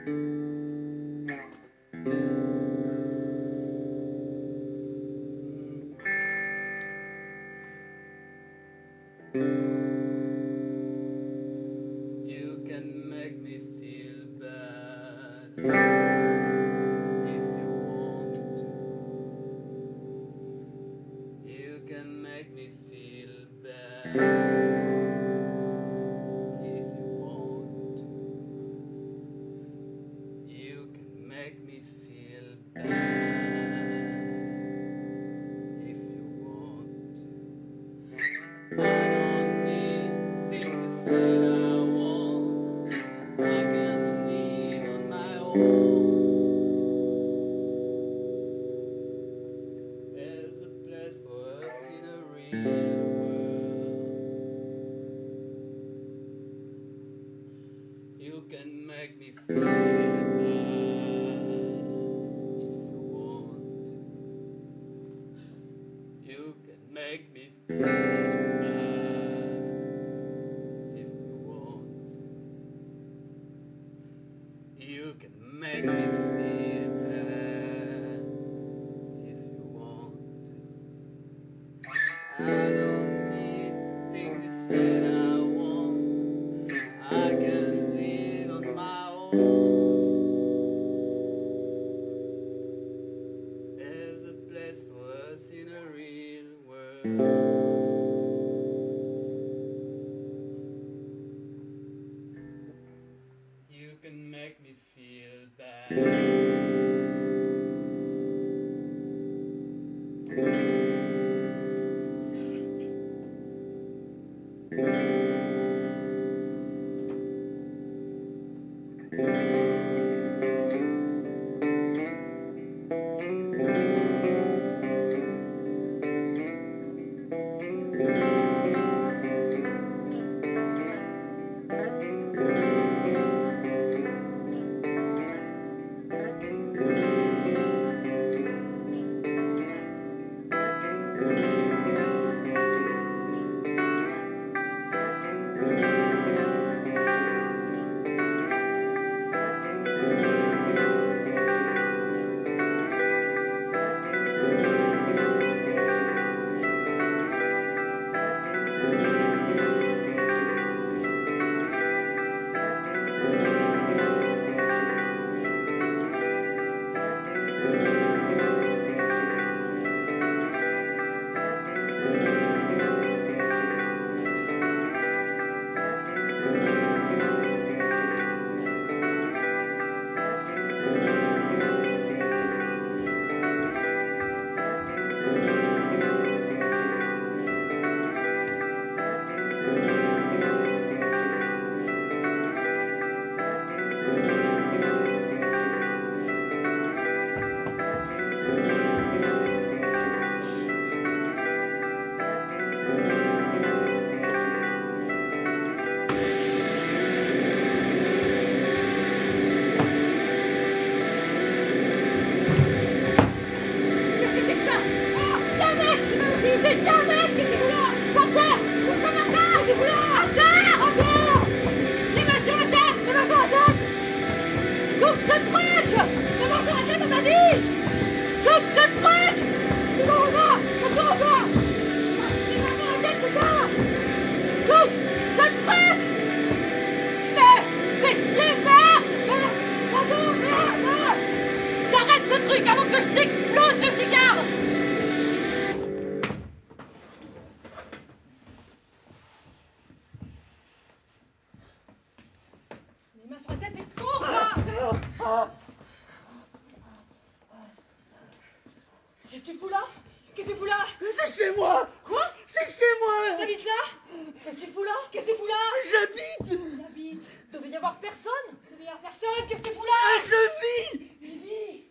You can make me feel bad if you want to. You can make me feel bad if you want to. You can make me feel bad if you want to. I don't need things you said I want. I can live on my own. There's a place for us in a real world. You can make me feel bad if you want to. You can make me feel bad if you want to. You can make me feel bad if you want to. I don't need things you said I want. I can live on my own. There's a place for us in a real world. You can make me feel bad. Qu'est-ce que tu fous là? Qu'est-ce que tu fous là? C'est chez moi! Quoi? C'est chez moi! T'habites là? Qu'est-ce que tu fous là? Qu'est-ce que tu fous là? J'habite! Il habite. Devait y avoir personne. Devait y avoir personne. Qu'est-ce que tu fous là? Je vis! Il vit.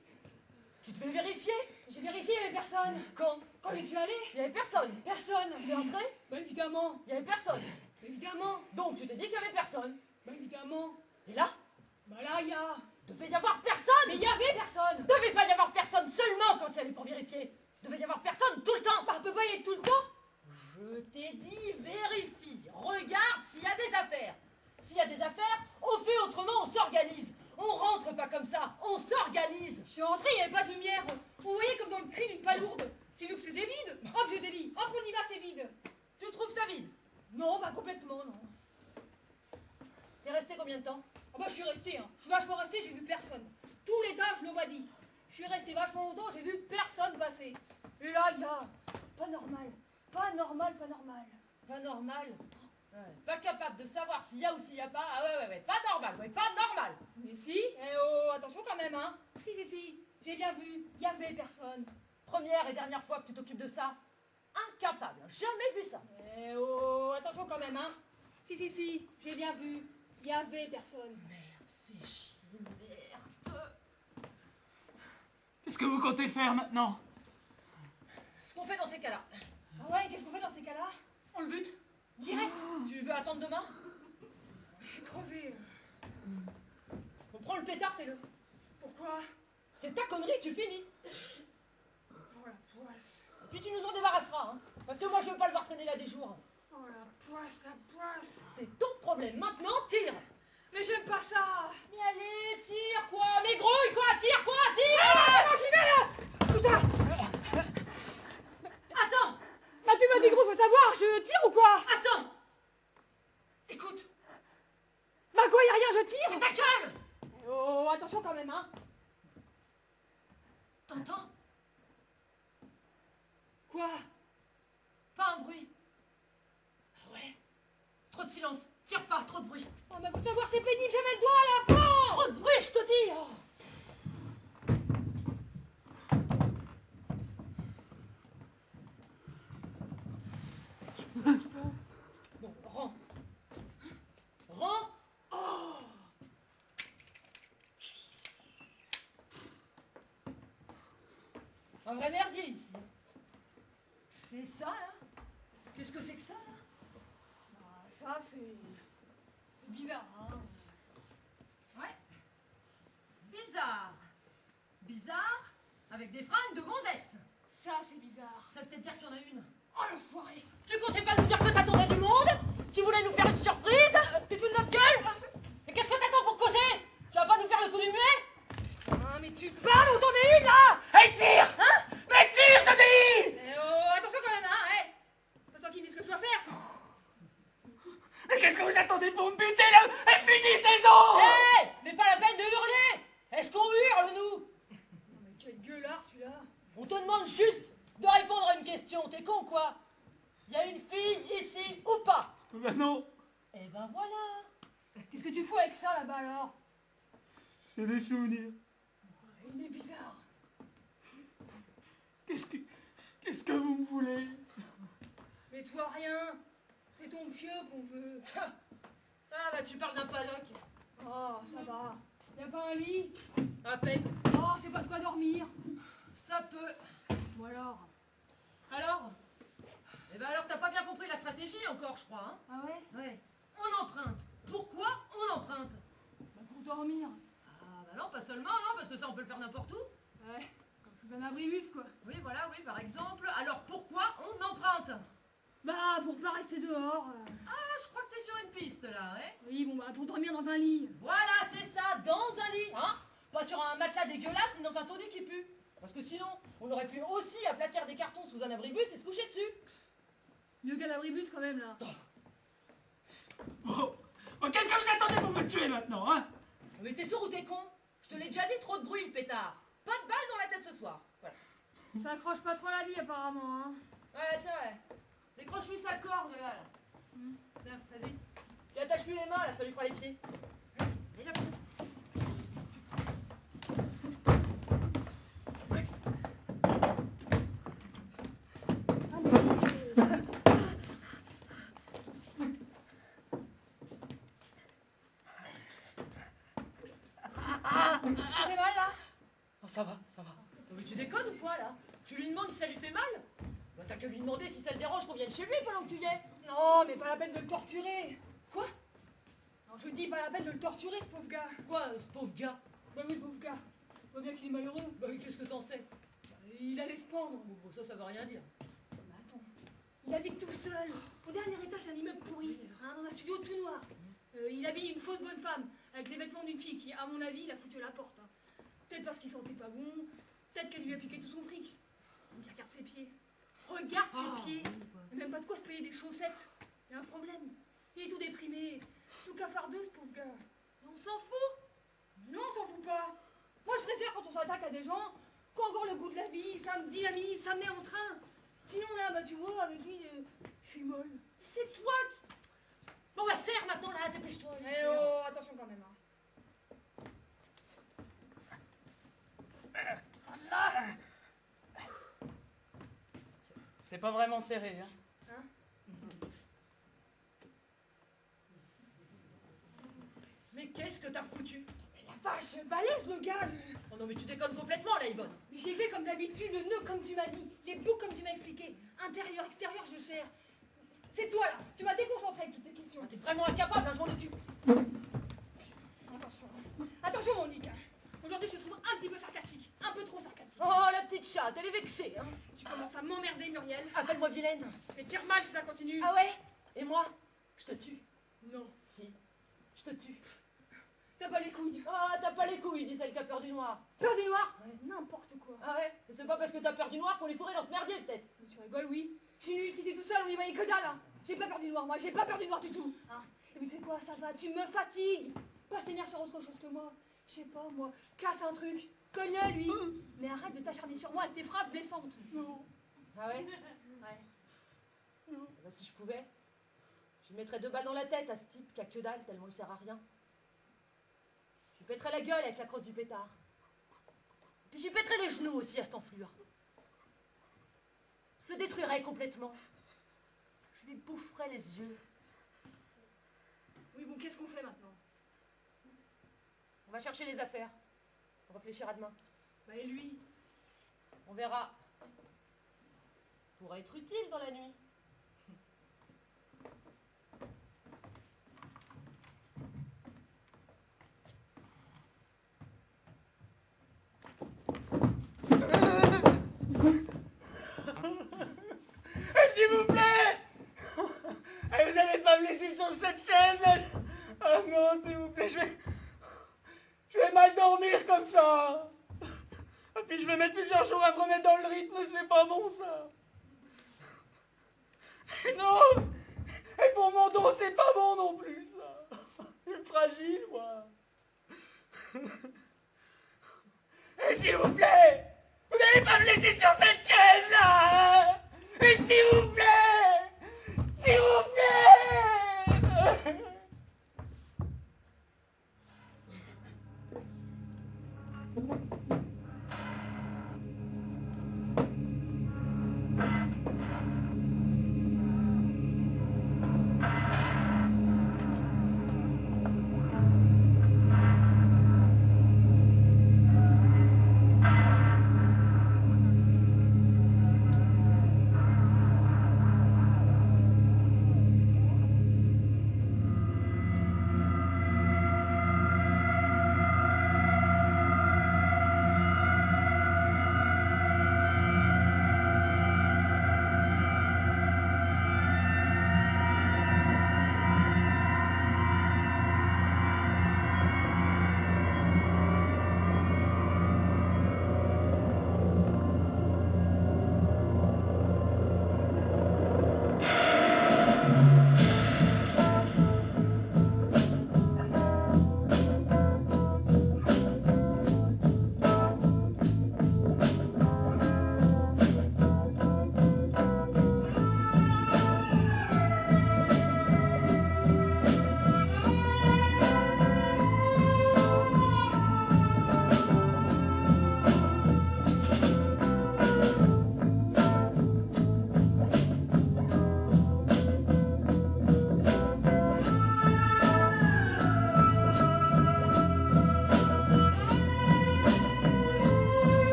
Tu devais vérifier. J'ai vérifié, il n'y avait personne. Quand? Quand j'y suis allée? Il n'y avait personne. Personne. T'es entré? Bah évidemment. Il n'y avait personne. Évidemment. Donc tu t'es dit qu'il n'y avait personne? Bah évidemment. Et là? Bah là, il y a... Devait y avoir personne. Mais il y avait personne. Devait pas y avoir personne seulement quand tu y allais pour vérifier. Devait y avoir personne tout le temps. Bah peut pas y être tout le temps. Je t'ai dit vérifie. Regarde s'il y a des affaires. S'il y a des affaires, on fait autrement, on s'organise. On On rentre pas comme ça, on s'organise. Je suis rentrée, il n'y avait pas de lumière. On voyait comme dans le cul d'une palourde. J'ai vu que c'était vide. Hop, je délie. Hop, on y va, c'est vide. Tu trouves ça vide? Non, pas complètement, non. T'es resté combien de temps? Ah bah je suis restée, hein. Je suis vachement restée, j'ai vu personne. Tout l'étage, nobody. Je suis restée vachement longtemps, j'ai vu personne passer. Et là, il y a... Pas normal. Pas normal, pas normal. Pas normal? Ouais. Pas capable de savoir s'il y a ou s'il y a pas? Ah ouais, pas normal, ouais, pas normal. Mais si, eh oh, attention quand même, hein. Si, j'ai bien vu, il y avait personne. Première et dernière fois que tu t'occupes de ça? Incapable, jamais vu ça. Eh oh, attention quand même, hein. Si, j'ai bien vu, il y avait personne. Merde, fais chier, merde. Qu'est-ce que vous comptez faire maintenant? Ce qu'on fait dans ces cas-là. Ah ouais, qu'est-ce qu'on fait dans ces cas-là? On le bute? Direct. Tu veux attendre demain? Je suis crevée. On prend le pétard, fais-le. Pourquoi? C'est ta connerie, tu finis. Oh la poisse. Et puis tu nous en débarrasseras, hein. Parce que moi je veux pas le voir traîner là des jours. Oh la poisse. C'est ton problème, maintenant tire. Mais j'aime pas ça. Mais allez, tire quoi. Mais grouille quoi, tire quoi, tire. Ah non, j'y vais là. Putain. Attends. Bah tu m'as dit gros, faut savoir, je tire ou quoi? Attends. Écoute. Bah quoi, y a rien, je tire. Ta gueule. Oh, attention quand même, hein. T'entends? Quoi? Pas un bruit. Ah ouais. Trop de silence. Tire pas, trop de bruit. Oh, mais faut savoir, c'est pénible, j'ai mal le doigt là. Bon. Trop de bruit, je te dis. Oh. Bon, rends. Rends. Oh. Un vrai merdier ici. Et ça là? Qu'est-ce que c'est que ça là? Ah, ça c'est bizarre, hein. Ouais. Bizarre. Bizarre avec des fringues de gonzesse. Ça c'est bizarre. Ça veut peut-être dire qu'il y en a une. Oh l'enfoiré. Tu comptais pas nous dire que t'attendais du monde? Tu voulais nous faire une surprise? Tu te fous de notre gueule? Mais qu'est-ce que t'attends pour causer? Tu vas pas nous faire le coup du muet? Ah mais tu parles ou t'en es une là? Hey, tire! Hein? Mais tire, je te dis! Eh oh, attention quand même, hein, c'est toi qui me dis ce que je dois faire. Mais qu'est-ce que vous attendez pour me buter là? Et finissez-en! Hé! Mais pas la peine de hurler! Est-ce qu'on hurle, nous? Non mais quel gueulard celui-là. On te demande juste de répondre à une question. T'es con, quoi? Y a une fille ici ou pas? Ben non, Eh ben voilà. Qu'est-ce que tu fous avec ça là-bas alors? c'est des souvenirs. Il est bizarre. Qu'est-ce que vous me voulez? Mais toi rien. C'est ton pieu qu'on veut. Ah bah tu parles d'un paddock. Oh, ça va. Y a pas un lit? À peine. Oh, c'est pas de quoi dormir. Ça peut. Bon alors. Alors? Eh ben alors t'as pas bien compris la stratégie encore, je crois, hein? Ah ouais? Ouais. On emprunte. Pourquoi on emprunte? Bah pour dormir. Ah bah non, pas seulement, non, parce que ça on peut le faire n'importe où. Ouais, comme sous un abribus quoi. Oui, voilà, oui, par exemple. Alors pourquoi on emprunte? Bah pour pas rester dehors. Ah, je crois que t'es sur une piste là, hein? Oui, bon bah pour dormir dans un lit. Voilà, c'est ça, dans un lit, hein? Pas sur un matelas dégueulasse ni dans un taudis qui pue. Parce que sinon, on aurait pu aussi aplatir des cartons sous un abribus et se coucher dessus. Mieux qu'un abribus quand même là. Bon, qu'est-ce que vous attendez pour me tuer maintenant, hein? Mais t'es sourd ou t'es con? Je te l'ai déjà dit, trop de bruit, le pétard. Pas de balle dans la tête ce soir. Voilà. Ça accroche pas trop la vie apparemment, hein. Ouais, tiens, ouais. Décroche-lui sa corde, là. Tiens, vas-y. Et attache-lui les mains, là, ça lui fera les pieds. Et hop. Ça fait mal là? Oh, ça va, ça va. Non, mais tu déconnes ou quoi, là? Tu lui demandes si ça lui fait mal? Bah, t'as que lui demander si ça le dérange qu'on vienne chez lui pendant que tu y es. Non, mais pas la peine de le torturer. Quoi? Non, je dis pas la peine de le torturer ce pauvre gars. Quoi, ce pauvre gars? Bah oui, pauvre gars. Je vois bien qu'il est malheureux. Bah, qu'est-ce que t'en sais? Bah, il allait se pendre. Bon, ça veut rien dire. Mais attends, il habite tout seul, au dernier étage d'un immeuble pourri, hein, dans un studio tout noir. Il habille une fausse bonne femme. avec les vêtements d'une fille qui, à mon avis, l'a foutu à la porte. Hein. Peut-être parce qu'il sentait pas bon, peut-être qu'elle lui a piqué tout son fric. Mais regarde ses pieds. Regarde ses pieds. Il n'a même pas de quoi se payer des chaussettes. Il y a un problème. Il est tout déprimé, tout cafardeux, ce pauvre gars. Mais on s'en fout. Non, on s'en fout pas. Moi, je préfère quand on s'attaque à des gens qui ont encore le goût de la vie, ça me dynamise, ça me met en train. Sinon, là, bah, tu vois, avec lui, je suis molle. C'est toi qui... Bon, bah, serre maintenant, là, dépêche-toi. Eh oh, attention quand même, hein. C'est pas vraiment serré, hein. Mais qu'est-ce que t'as foutu? Mais la vache, balèze le gars, lui. Oh non, mais tu déconnes complètement, là, Yvonne. Mais j'ai fait comme d'habitude, le nœud comme tu m'as dit, les boucles comme tu m'as expliqué. Intérieur, extérieur, je serre. C'est toi, là. Tu m'as déconcentré avec toutes tes questions. Ah, t'es vraiment incapable, hein, je m'en occupe. Attention. Attention, Monique. Aujourd'hui, je te trouve un petit peu sarcastique. Un peu trop sarcastique. Oh, la petite chatte, elle est vexée, hein. Tu commences à m'emmerder, Muriel. Appelle-moi vilaine. Mais pire mal si ça continue. Ah ouais? Et moi? Je te tue. Non. Si. Je te tue. T'as pas les couilles. Ah, t'as pas les couilles, dit celle qui a peur du noir. Peur du noir? Ouais. N'importe quoi. Ah ouais? C'est pas parce que t'as peur du noir qu'on est fourré dans ce merdier, peut-être. Mais tu rigoles, oui. Je suis venu jusqu'ici tout seul, on y voyait que dalle. Hein. J'ai pas peur du noir, moi. J'ai pas peur du noir du tout. Hein. Et puis c'est quoi, ça va? Tu me fatigues. Pas se tenir sur autre chose que moi. Je sais pas, moi. Casse un truc. Cogne-le, lui. Mais arrête de t'acharner sur moi avec tes phrases blessantes. Non. Ah ouais? Ouais. Non. Bah, si je pouvais, je lui mettrais 2 balles dans la tête à ce type qui a que dalle tellement il sert à rien. Je lui pèterais la gueule avec la crosse du pétard. Puis je lui pèterais les genoux aussi à cette enflure. Je le détruirais complètement. Je lui boufferais les yeux. Oui, bon, qu'est-ce qu'on fait maintenant? On va chercher les affaires. On réfléchira demain. Bah et lui? On verra. Pourrait être utile dans la nuit. S'il vous plaît. Vous allez pas me laisser sur cette chaise, là. Ah non, s'il vous plaît, je vais mal dormir comme ça. Et puis je vais mettre plusieurs jours à me remettre dans le rythme, c'est pas bon ça. Non. Et pour mon dos, c'est pas bon non plus ça. Je suis fragile, moi. Et s'il vous plaît, vous n'allez pas me laisser sur cette chaise là. Et s'il vous plaît, s'il vous plaît.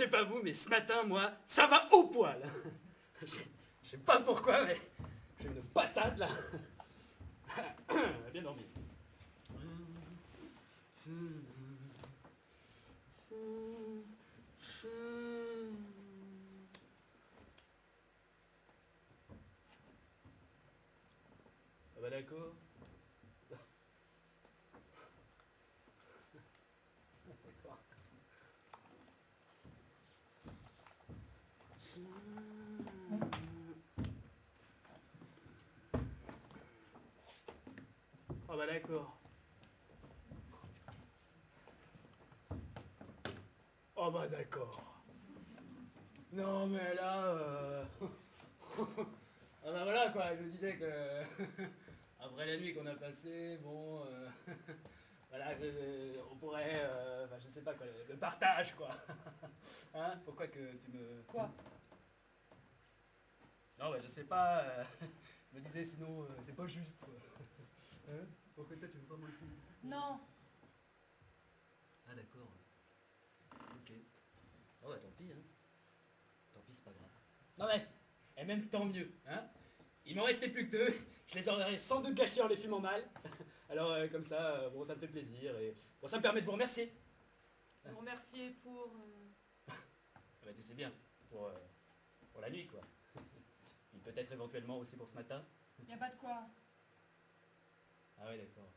sais pas vous, mais ce matin, moi, ça va au poil. Je sais pas pourquoi, mais j'ai une patate là. Elle a bien dormi. Ah bah d'accord. Ah bah d'accord. Oh bah d'accord. Non mais là... Ah bah voilà quoi, je me disais que... Après la nuit qu'on a passée, bon... Voilà, on pourrait... Enfin, je sais pas quoi, le partage quoi. Hein? Pourquoi que tu me... Quoi? Non bah je sais pas... Je me disais sinon c'est pas juste quoi. Hein? Pourquoi toi tu veux pas moi aussi? Non. Ah d'accord. Ok. Oh bah tant pis hein. Tant pis c'est pas grave. Non mais, et même tant mieux, hein. Il m'en restait plus que 2, je les aurais sans doute gâchés en les fumant mal. Alors comme ça, bon ça me fait plaisir et bon ça me permet de vous remercier. Vous remercier pour... Ah bah tu sais bien, pour la nuit quoi. Et peut-être éventuellement aussi pour ce matin. Y a pas de quoi. Ah ouais d'accord.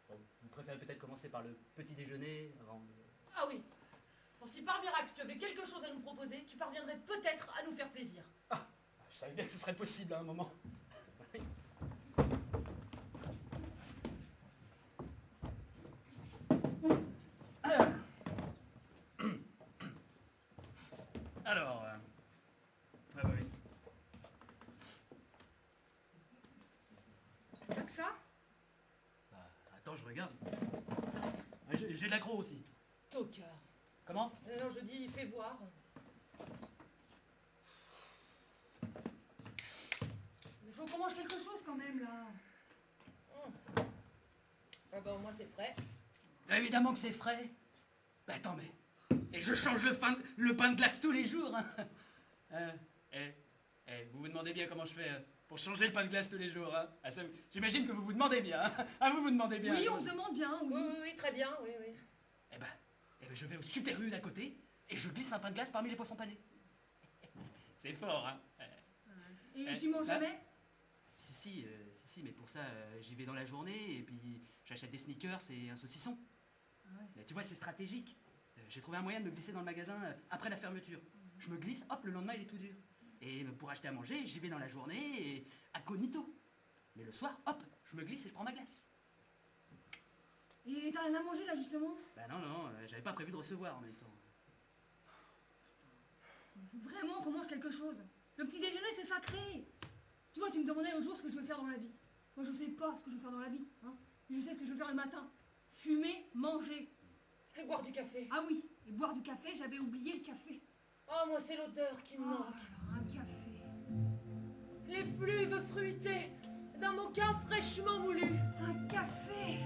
Bon, vous préférez peut-être commencer par le petit déjeuner avant de... Ah oui. Bon, si par miracle tu avais quelque chose à nous proposer, tu parviendrais peut-être à nous faire plaisir. Ah, je savais bien que ce serait possible à un moment. Alors, ah bah oui. Pas que ça? Bah, attends, je regarde. Ah, j'ai de l'aggro aussi. Tocard. Comment? Non, je dis, fais voir. Il faut qu'on mange quelque chose quand même, là. Ah bah, au moins c'est frais. Évidemment que c'est frais. Bah attends, mais... Et je change le pain de glace tous les jours. Hein. Vous vous demandez bien comment je fais pour changer le pain de glace tous les jours. Hein. Ah, j'imagine que vous vous demandez bien. Hein. Ah, vous vous demandez bien. Oui, on se demande bien, oui. Oui, très bien, oui. Eh ben, je vais au Super U d'à côté et je glisse un pain de glace parmi les poissons panés. C'est fort, hein. Et tu manges jamais? Si, mais pour ça, j'y vais dans la journée et puis j'achète des sneakers et un saucisson. Ah ouais. Mais tu vois, c'est stratégique. J'ai trouvé un moyen de me glisser dans le magasin après la fermeture. Je me glisse, hop, le lendemain il est tout dur. Et pour acheter à manger, j'y vais dans la journée et incognito. Mais le soir, hop, je me glisse et je prends ma glace. Et t'as rien à manger là justement? Bah non, j'avais pas prévu de recevoir en même temps. Il faut vraiment qu'on mange quelque chose. Le petit déjeuner c'est sacré. Tu vois, tu me demandais l'autre jour ce que je veux faire dans la vie. Moi je sais pas ce que je veux faire dans la vie. Hein. Je sais ce que je veux faire le matin. Fumer, manger. Et boire du café. Ah oui, et boire du café, j'avais oublié le café. Oh, moi c'est l'odeur qui me manque. Un café. Les fluves fruités d'un mocha fraîchement moulu. Un café.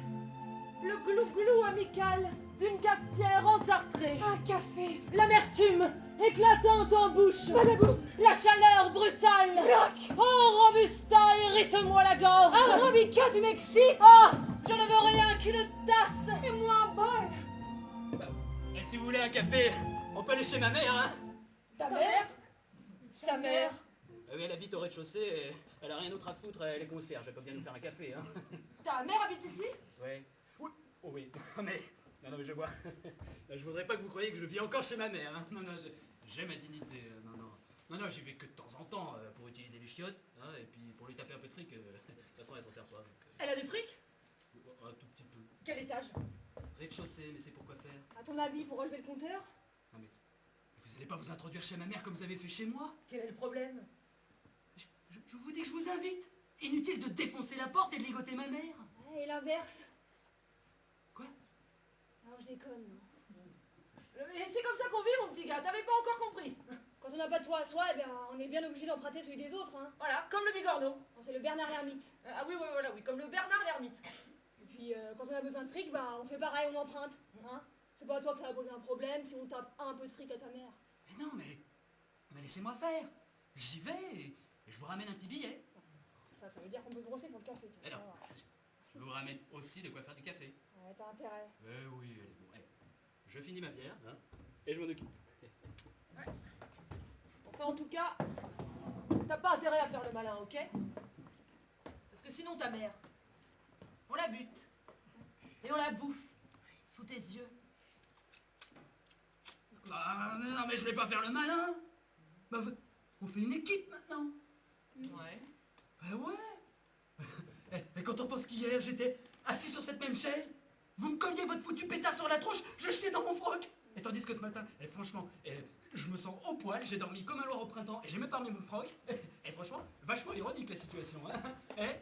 Le glou-glou amical d'une cafetière entartrée. Un café. L'amertume éclatante en bouche. Badabou. La chaleur brutale. Bloc. Oh, Robusta, irrite-moi la gorge. Ah, Robica, tu m'excites. Ah, je ne veux rien qu'une tasse. Et moi un bol. Et si vous voulez un café, on peut aller chez ma mère, hein. Ta mère? Sa mère? Oui, elle habite au rez-de-chaussée, et elle a rien d'autre à foutre, elle est concierge, elle peut bien nous faire un café, hein. Ta mère habite ici? Ouais. Oui. Oh oui, mais... Non, mais je vois. Je voudrais pas que vous croyiez que je vis encore chez ma mère, hein. Non, j'ai ma dignité, non, j'y vais que de temps en temps, pour utiliser les chiottes, hein, et puis pour lui taper un peu de fric, de toute façon, elle s'en sert pas, donc, Elle a du fric? un tout petit peu. Quel étage? Rez-de-chaussée, mais c'est pour quoi faire? À ton avis, pour relever le compteur? Non, mais... Vous allez pas vous introduire chez ma mère comme vous avez fait chez moi? Quel est le problème? Je vous dis que je vous invite. Inutile de défoncer la porte et de ligoter ma mère. Et l'inverse? Quoi? Non, je déconne, non. Mais c'est comme ça qu'on vit, mon petit gars, t'avais pas encore compris. Quand on n'a pas de toit à soi, eh bien, on est bien obligé d'emprunter celui des autres, hein. Voilà, comme le bigorneau. C'est le Bernard l'ermite. Ah oui, voilà, oui, comme le Bernard l'ermite. Et puis, quand on a besoin de fric, bah, on fait pareil, on emprunte, hein. C'est pas à toi que ça va poser un problème si on tape un peu de fric à ta mère. Mais non, mais laissez-moi faire. J'y vais et je vous ramène un petit billet. Ça veut dire qu'on peut se brosser pour le café. Tu Eh vas non, voir. je vous ramène aussi de quoi faire du café. Ouais, t'as intérêt. Oui, allez, bon, allez. Je finis ma bière, hein, et je m'en occupe. Enfin, en tout cas, t'as pas intérêt à faire le malin, ok? Parce que sinon, ta mère, on la bute. Et on la bouffe. Sous tes yeux. Ah, non, mais je vais pas faire le malin. Bah, on fait une équipe maintenant. Ouais. Ah ouais. Et quand on pense qu'hier, j'étais assis sur cette même chaise, vous me colliez votre foutu pétard sur la tronche, je chiais dans mon froc. Et tandis que ce matin, franchement, je me sens au poil, j'ai dormi comme un loir au printemps, et j'ai même pas remis mon froc. Et franchement, vachement ironique la situation. Hein.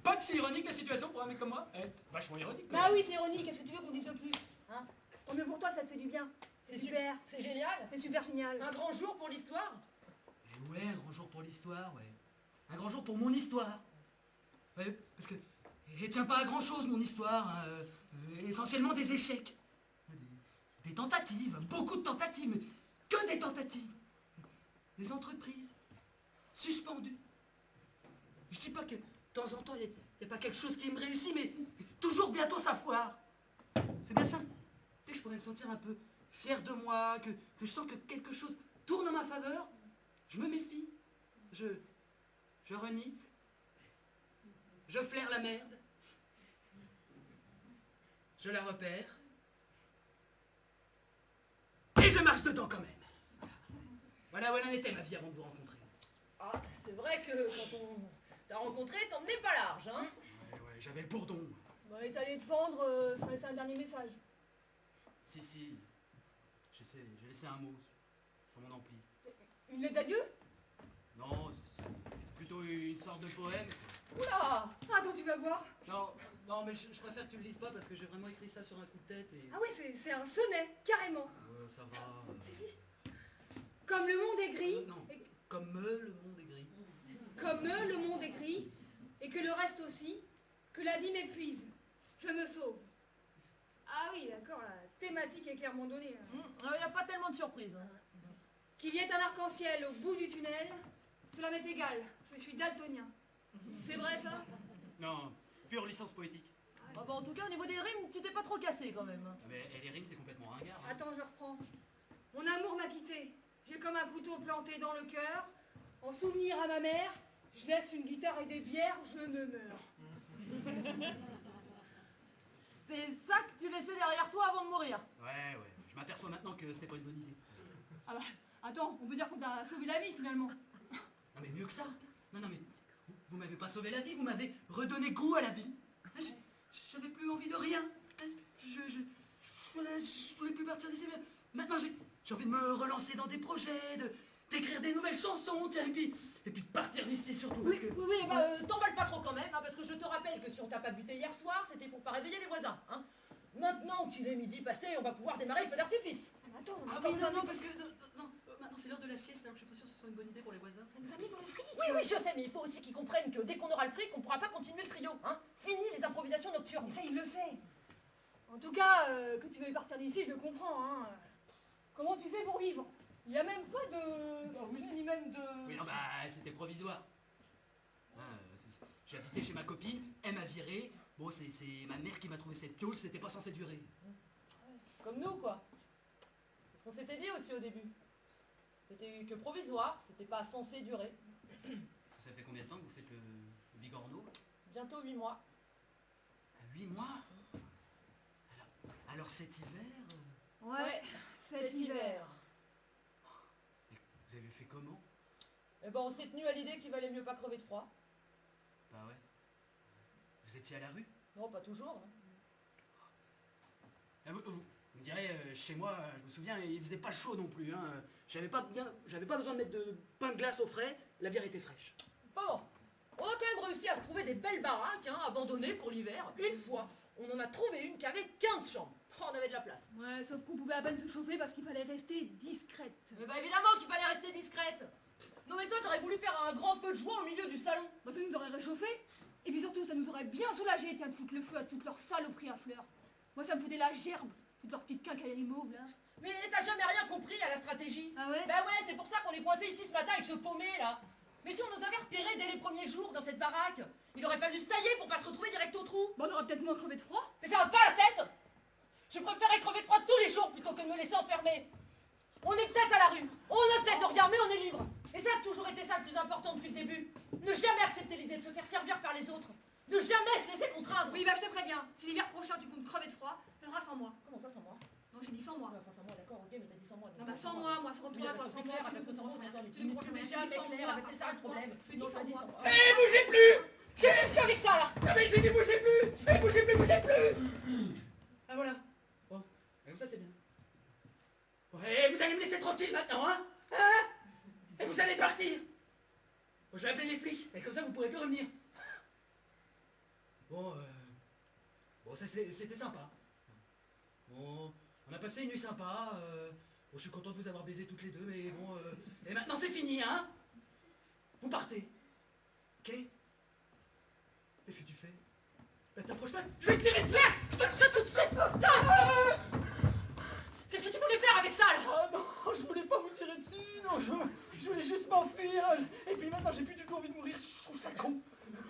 Pas que c'est ironique la situation pour un mec comme moi. Vachement ironique. Bah oui, c'est ironique. Qu'est-ce que tu veux qu'on dise de plus, hein? Tant mieux pour toi, ça te fait du bien. C'est super. C'est génial. C'est super génial. Un grand jour pour l'histoire. Et ouais, un grand jour pour l'histoire, ouais. Un grand jour pour mon histoire. Ouais, parce que elle tient pas à grand chose mon histoire, hein, essentiellement des échecs. Des tentatives, beaucoup de tentatives, mais que des tentatives. Des entreprises suspendues. Je dis pas que de temps en temps il n'y a pas quelque chose qui me réussit, mais toujours bientôt ça foire. C'est bien ça. Dès que je pourrais me sentir un peu fier de moi, que je sens que quelque chose tourne en ma faveur, je me méfie. Je renifle. Je flaire la merde. Je la repère. Et je marche dedans quand même. Voilà où elle en était ma vie avant de vous rencontrer. Ah, c'est vrai que quand on t'a rencontré, t'emmenais pas large, hein? Ouais, j'avais le bourdon. Bon, elle est allée te pendre sans laisser un dernier message. Si. J'ai laissé un mot sur mon ampli. Une lettre d'adieu? Non, c'est plutôt une sorte de poème. Oula! Attends, tu vas voir. Non, mais je préfère que tu le lises pas parce que j'ai vraiment écrit ça sur un coup de tête et... Ah oui, c'est un sonnet, carrément. Ouais, ça va. Si. Comme le monde est gris. Non, et- comme le monde est gris. Comme le monde est gris, et que le reste aussi, que la vie m'épuise. Je me sauve. Ah oui, d'accord, la thématique est clairement donnée. Il n'y a pas tellement de surprises. Hein. Qu'il y ait un arc-en-ciel au bout du tunnel, cela m'est égal. Je suis daltonien. C'est vrai ça? Non, pure licence poétique. Ah bah, en tout cas, au niveau des rimes, tu t'es pas trop cassé quand même. Mais les rimes, c'est complètement ringard. Hein. Attends, je reprends. Mon amour m'a quitté. J'ai comme un couteau planté dans le cœur. En souvenir à ma mère, je laisse une guitare et des bières, je me meurs. C'est ça que tu laissais derrière toi avant de mourir. Ouais. Je m'aperçois maintenant que c'était pas une bonne idée. Ah bah, attends, on peut dire qu'on t'a sauvé la vie finalement. Non mais mieux que ça. Non mais vous m'avez pas sauvé la vie, vous m'avez redonné goût à la vie. J'avais plus envie de rien. Je voulais plus partir d'ici. Maintenant j'ai envie de me relancer dans des projets, d'écrire des nouvelles chansons, tiens, et puis de partir d'ici surtout. Parce que... Oui, bah, t'emballes pas trop quand même, hein, parce que je te rappelle que si on t'a pas buté hier soir, c'était pour pas réveiller les voisins. Hein. Maintenant qu'il est midi passé, on va pouvoir démarrer le feu d'artifice. Attends, Ah oui, non, parce que... Non, maintenant c'est l'heure de la sieste, alors je suis pas sûr que ce soit une bonne idée pour les voisins. elle nous a mis pour le fric. Oui, je sais, mais il faut aussi qu'ils comprennent que dès qu'on aura le fric, on pourra pas continuer le trio. Hein. Fini les improvisations nocturnes. Mais ça, il le sait. En tout cas, que tu veuilles partir d'ici, je le comprends. Hein. Comment tu fais pour vivre? Il n'y a même pas de... Ah oui, ni même de... Oui, non, bah, c'était provisoire. J'ai habité chez ma copine, elle m'a viré. Bon, c'est ma mère qui m'a trouvé cette piole, c'était pas censé durer. Comme nous, quoi. C'est ce qu'on s'était dit aussi au début. C'était que provisoire, c'était pas censé durer. Ça fait combien de temps que vous faites le bigorneau? Bientôt 8 mois. 8 mois. Alors cet hiver... Ouais, cet hiver. Mais vous avez fait comment? Eh ben, on s'est tenu à l'idée qu'il valait mieux pas crever de froid. Bah ouais. Vous étiez à la rue? Non, pas toujours. Hein. Vous me direz, chez moi, je me souviens, il faisait pas chaud non plus. Hein. J'avais pas besoin de mettre de pain de glace au frais, la bière était fraîche. Enfin bon, on a quand même réussi à se trouver des belles baraques, hein, abandonnées pour l'hiver. Une fois, on en a trouvé une qui avait 15 chambres. Oh, on avait de la place. Ouais, sauf qu'on pouvait à peine se chauffer parce qu'il fallait rester discrète. Mais bah évidemment qu'il fallait rester discrète. Non mais toi, t'aurais voulu faire un grand feu de joie au milieu du salon. Bah, ça nous aurait réchauffé. Et puis surtout, ça nous aurait bien soulagé, tiens, de foutre le feu à toutes leurs saloperies à fleurs. Moi, ça me foutait la gerbe Toute leur petite quincaillerie mauve, là. Mais t'as jamais rien compris à la stratégie. Ah ouais? Bah ouais, c'est pour ça qu'on est coincé ici ce matin avec ce paumé là. Mais si on nous avait repérés dès les premiers jours dans cette baraque, il aurait fallu se tailler pour pas se retrouver direct au trou. Bon, on aurait peut-être moins crevé de froid. Mais ça va pas la tête. Je préférerais crever de froid tous les jours plutôt que de me laisser enfermer. On est peut-être à la rue, on a peut-être rien, mais on est libre. Et ça a toujours été ça le plus important depuis le début. Ne jamais accepter l'idée de se faire servir par les autres. Ne jamais se laisser contraindre. Oui, bah je te préviens. Si l'hiver prochain tu comptes crever de froid, ça sera sans moi. Comment ça sans moi? Non, j'ai dit sans moi. Enfin sans moi, d'accord, ok, mais t'as dit sans moi. Non, bah sans moi, moi sans toi, toi sans moi. Parce que sans moi, c'est toi, mais tu ne jamais clair, c'est ça le problème. Je dis sans moi. Eh, bougez plus! Qu'est-ce que tu fais avec ça là? Ah mais j'ai dit bougez plus! Eh, bougez plus, bougez plus! Ah voilà. Bon, comme ça c'est bien. Ouais, vous allez me laisser tranquille maintenant, hein? Hein? Et vous allez partir! Bon, je vais appeler les flics, et comme ça vous pourrez plus revenir. Bon, bon, ça c'était sympa. Bon, on a passé une nuit sympa. Bon, je suis content de vous avoir baisé toutes les deux, mais bon, et maintenant c'est fini, hein? Vous partez. Ok? Qu'est-ce que tu fais? Bah t'approches pas, je vais te tirer dessus! Je te le sais tout de suite. Qu'est-ce que tu voulais faire avec ça là? Ah non, je voulais pas vous tirer dessus, non, je voulais juste m'enfuir. Et puis maintenant j'ai plus du tout envie de mourir, je trouve ça con.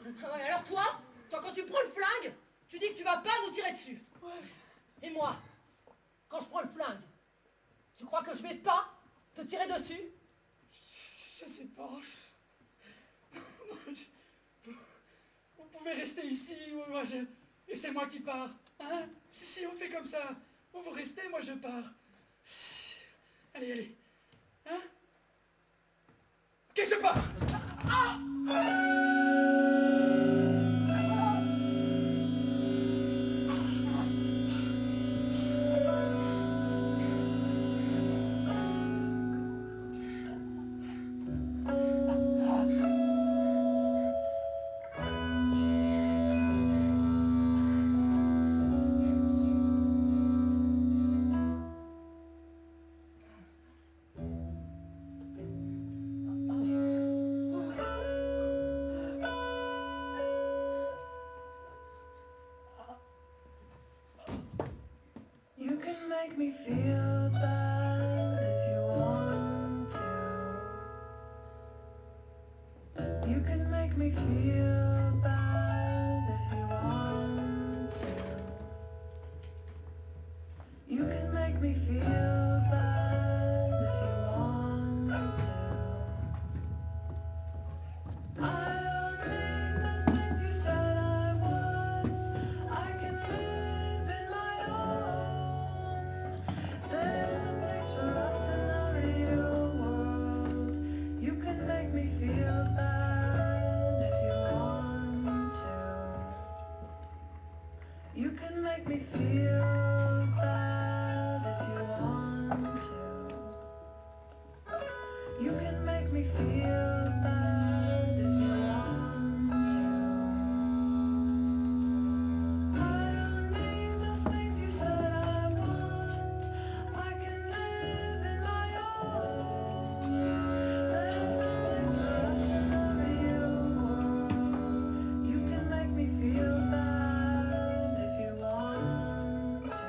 Ouais, alors toi, quand tu prends le flingue, tu dis que tu vas pas nous tirer dessus. Ouais. Et moi, quand je prends le flingue, tu crois que je vais pas te tirer dessus? Je sais pas. Vous pouvez rester ici, moi et c'est moi qui pars. Hein? Si, on fait comme ça. Vous restez, moi je pars. Allez, allez. Hein? Ok, je pars. You can make me feel bad if you want to. You can make me feel bad if you want to. You can make me feel bad if you want to. I don't need those things you said I was. I can live in my own. There's a place for us in the real world. You can make me feel bad if you want to. You can make me feel bad if you want to. You can make me feel bad if you want to. I don't need those things you said I want. I can live in my own. There's a place for us in the real world. You can make me feel bad if you want to.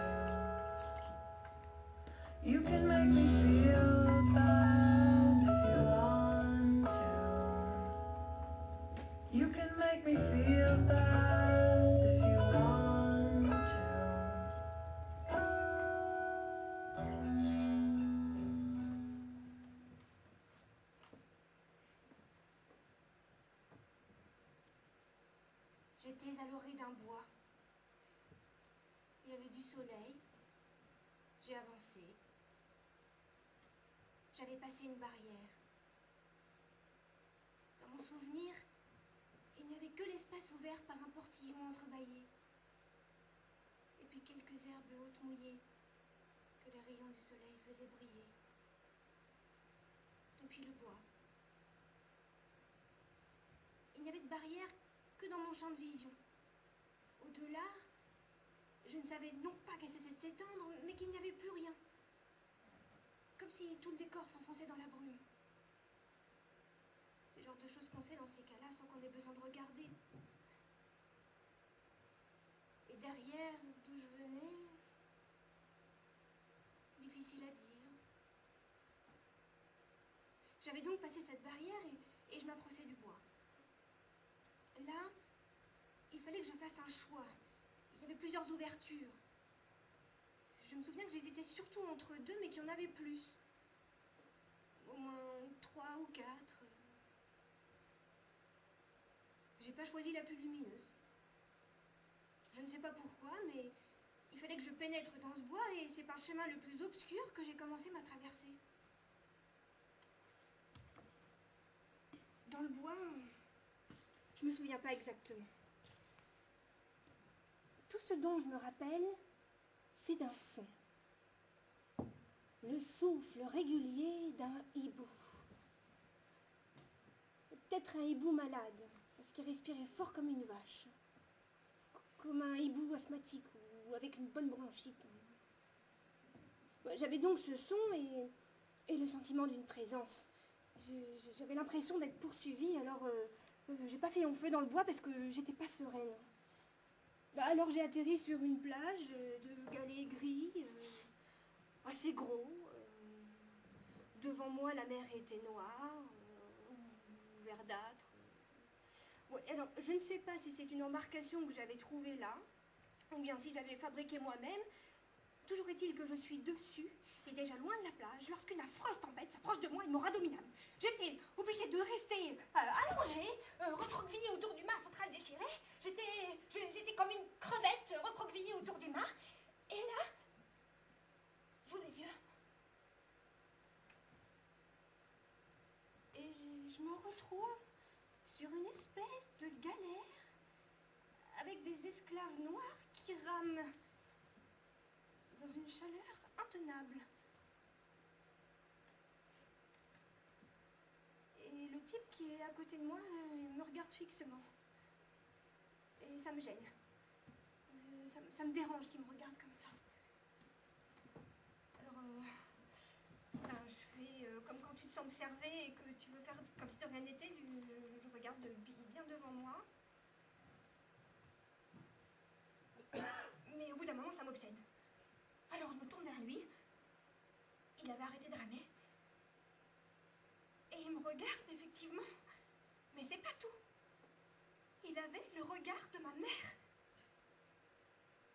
You can make me feel bad if you want to. You can make me feel bad if you want to. J'étais à l'orée d'un bois. Il y avait du soleil. J'ai avancé. J'avais passé une barrière. Dans mon souvenir, il n'y avait que l'espace ouvert par un portillon entrebâillé. Et puis quelques herbes hautes mouillées que les rayons du soleil faisaient briller. Et puis le bois. Il n'y avait de barrière que dans mon champ de vision. Au-delà, je ne savais non pas qu'elle cessait de s'étendre, mais qu'il n'y avait plus rien. Comme si tout le décor s'enfonçait dans la brume. C'est le genre de choses qu'on sait dans ces cas-là sans qu'on ait besoin de regarder. Et derrière, d'où je venais, J'avais donc passé cette barrière et je m'approchais du bois. Là, il fallait que je fasse un choix. Il y avait plusieurs ouvertures. Je me souviens que j'hésitais surtout entre deux, mais qu'il y en avait plus. Au moins 3 ou 4. J'ai pas choisi la plus lumineuse. Je ne sais pas pourquoi, mais il fallait que je pénètre dans ce bois et c'est par le chemin le plus obscur que j'ai commencé ma traversée. Dans le bois, je me souviens pas exactement. Tout ce dont je me rappelle, c'est d'un son. Le souffle régulier d'un hibou. Peut-être un hibou malade, parce qu'il respirait fort comme une vache. Comme un hibou asthmatique ou avec une bonne bronchite. J'avais donc ce son et le sentiment d'une présence. J'avais l'impression d'être poursuivie, alors j'ai pas fait long feu dans le bois parce que j'étais pas sereine. Alors j'ai atterri sur une plage de galets gris, assez gros. Devant moi, la mer était noire, ou verdâtre. Ouais, alors, je ne sais pas si c'est une embarcation que j'avais trouvée là, ou bien si j'avais fabriqué moi-même. Toujours est-il que je suis dessus, et déjà loin de la plage, lorsqu'une affreuse tempête s'approche de moi et me rend dominable. J'étais obligée de rester allongée, recroquevillée autour du mât central déchiré. J'étais comme une crevette recroquevillée autour du mât. Et là, j'ouvre les yeux. Et je me retrouve sur une espèce de galère avec des esclaves noirs qui rament dans une chaleur intenable. Et le type qui est à côté de moi me regarde fixement. Et ça me gêne. Ça me dérange qu'il me regarde comme ça. Alors, je fais comme quand tu te sens observé et que tu veux faire comme si de rien n'était. Je regarde bien devant moi. Mais au bout d'un moment, ça m'obsède. Alors je me tourne vers lui. Il avait arrêté de ramer. Et il me regarde, effectivement. Mais c'est pas tout. Il avait le regard de ma mère.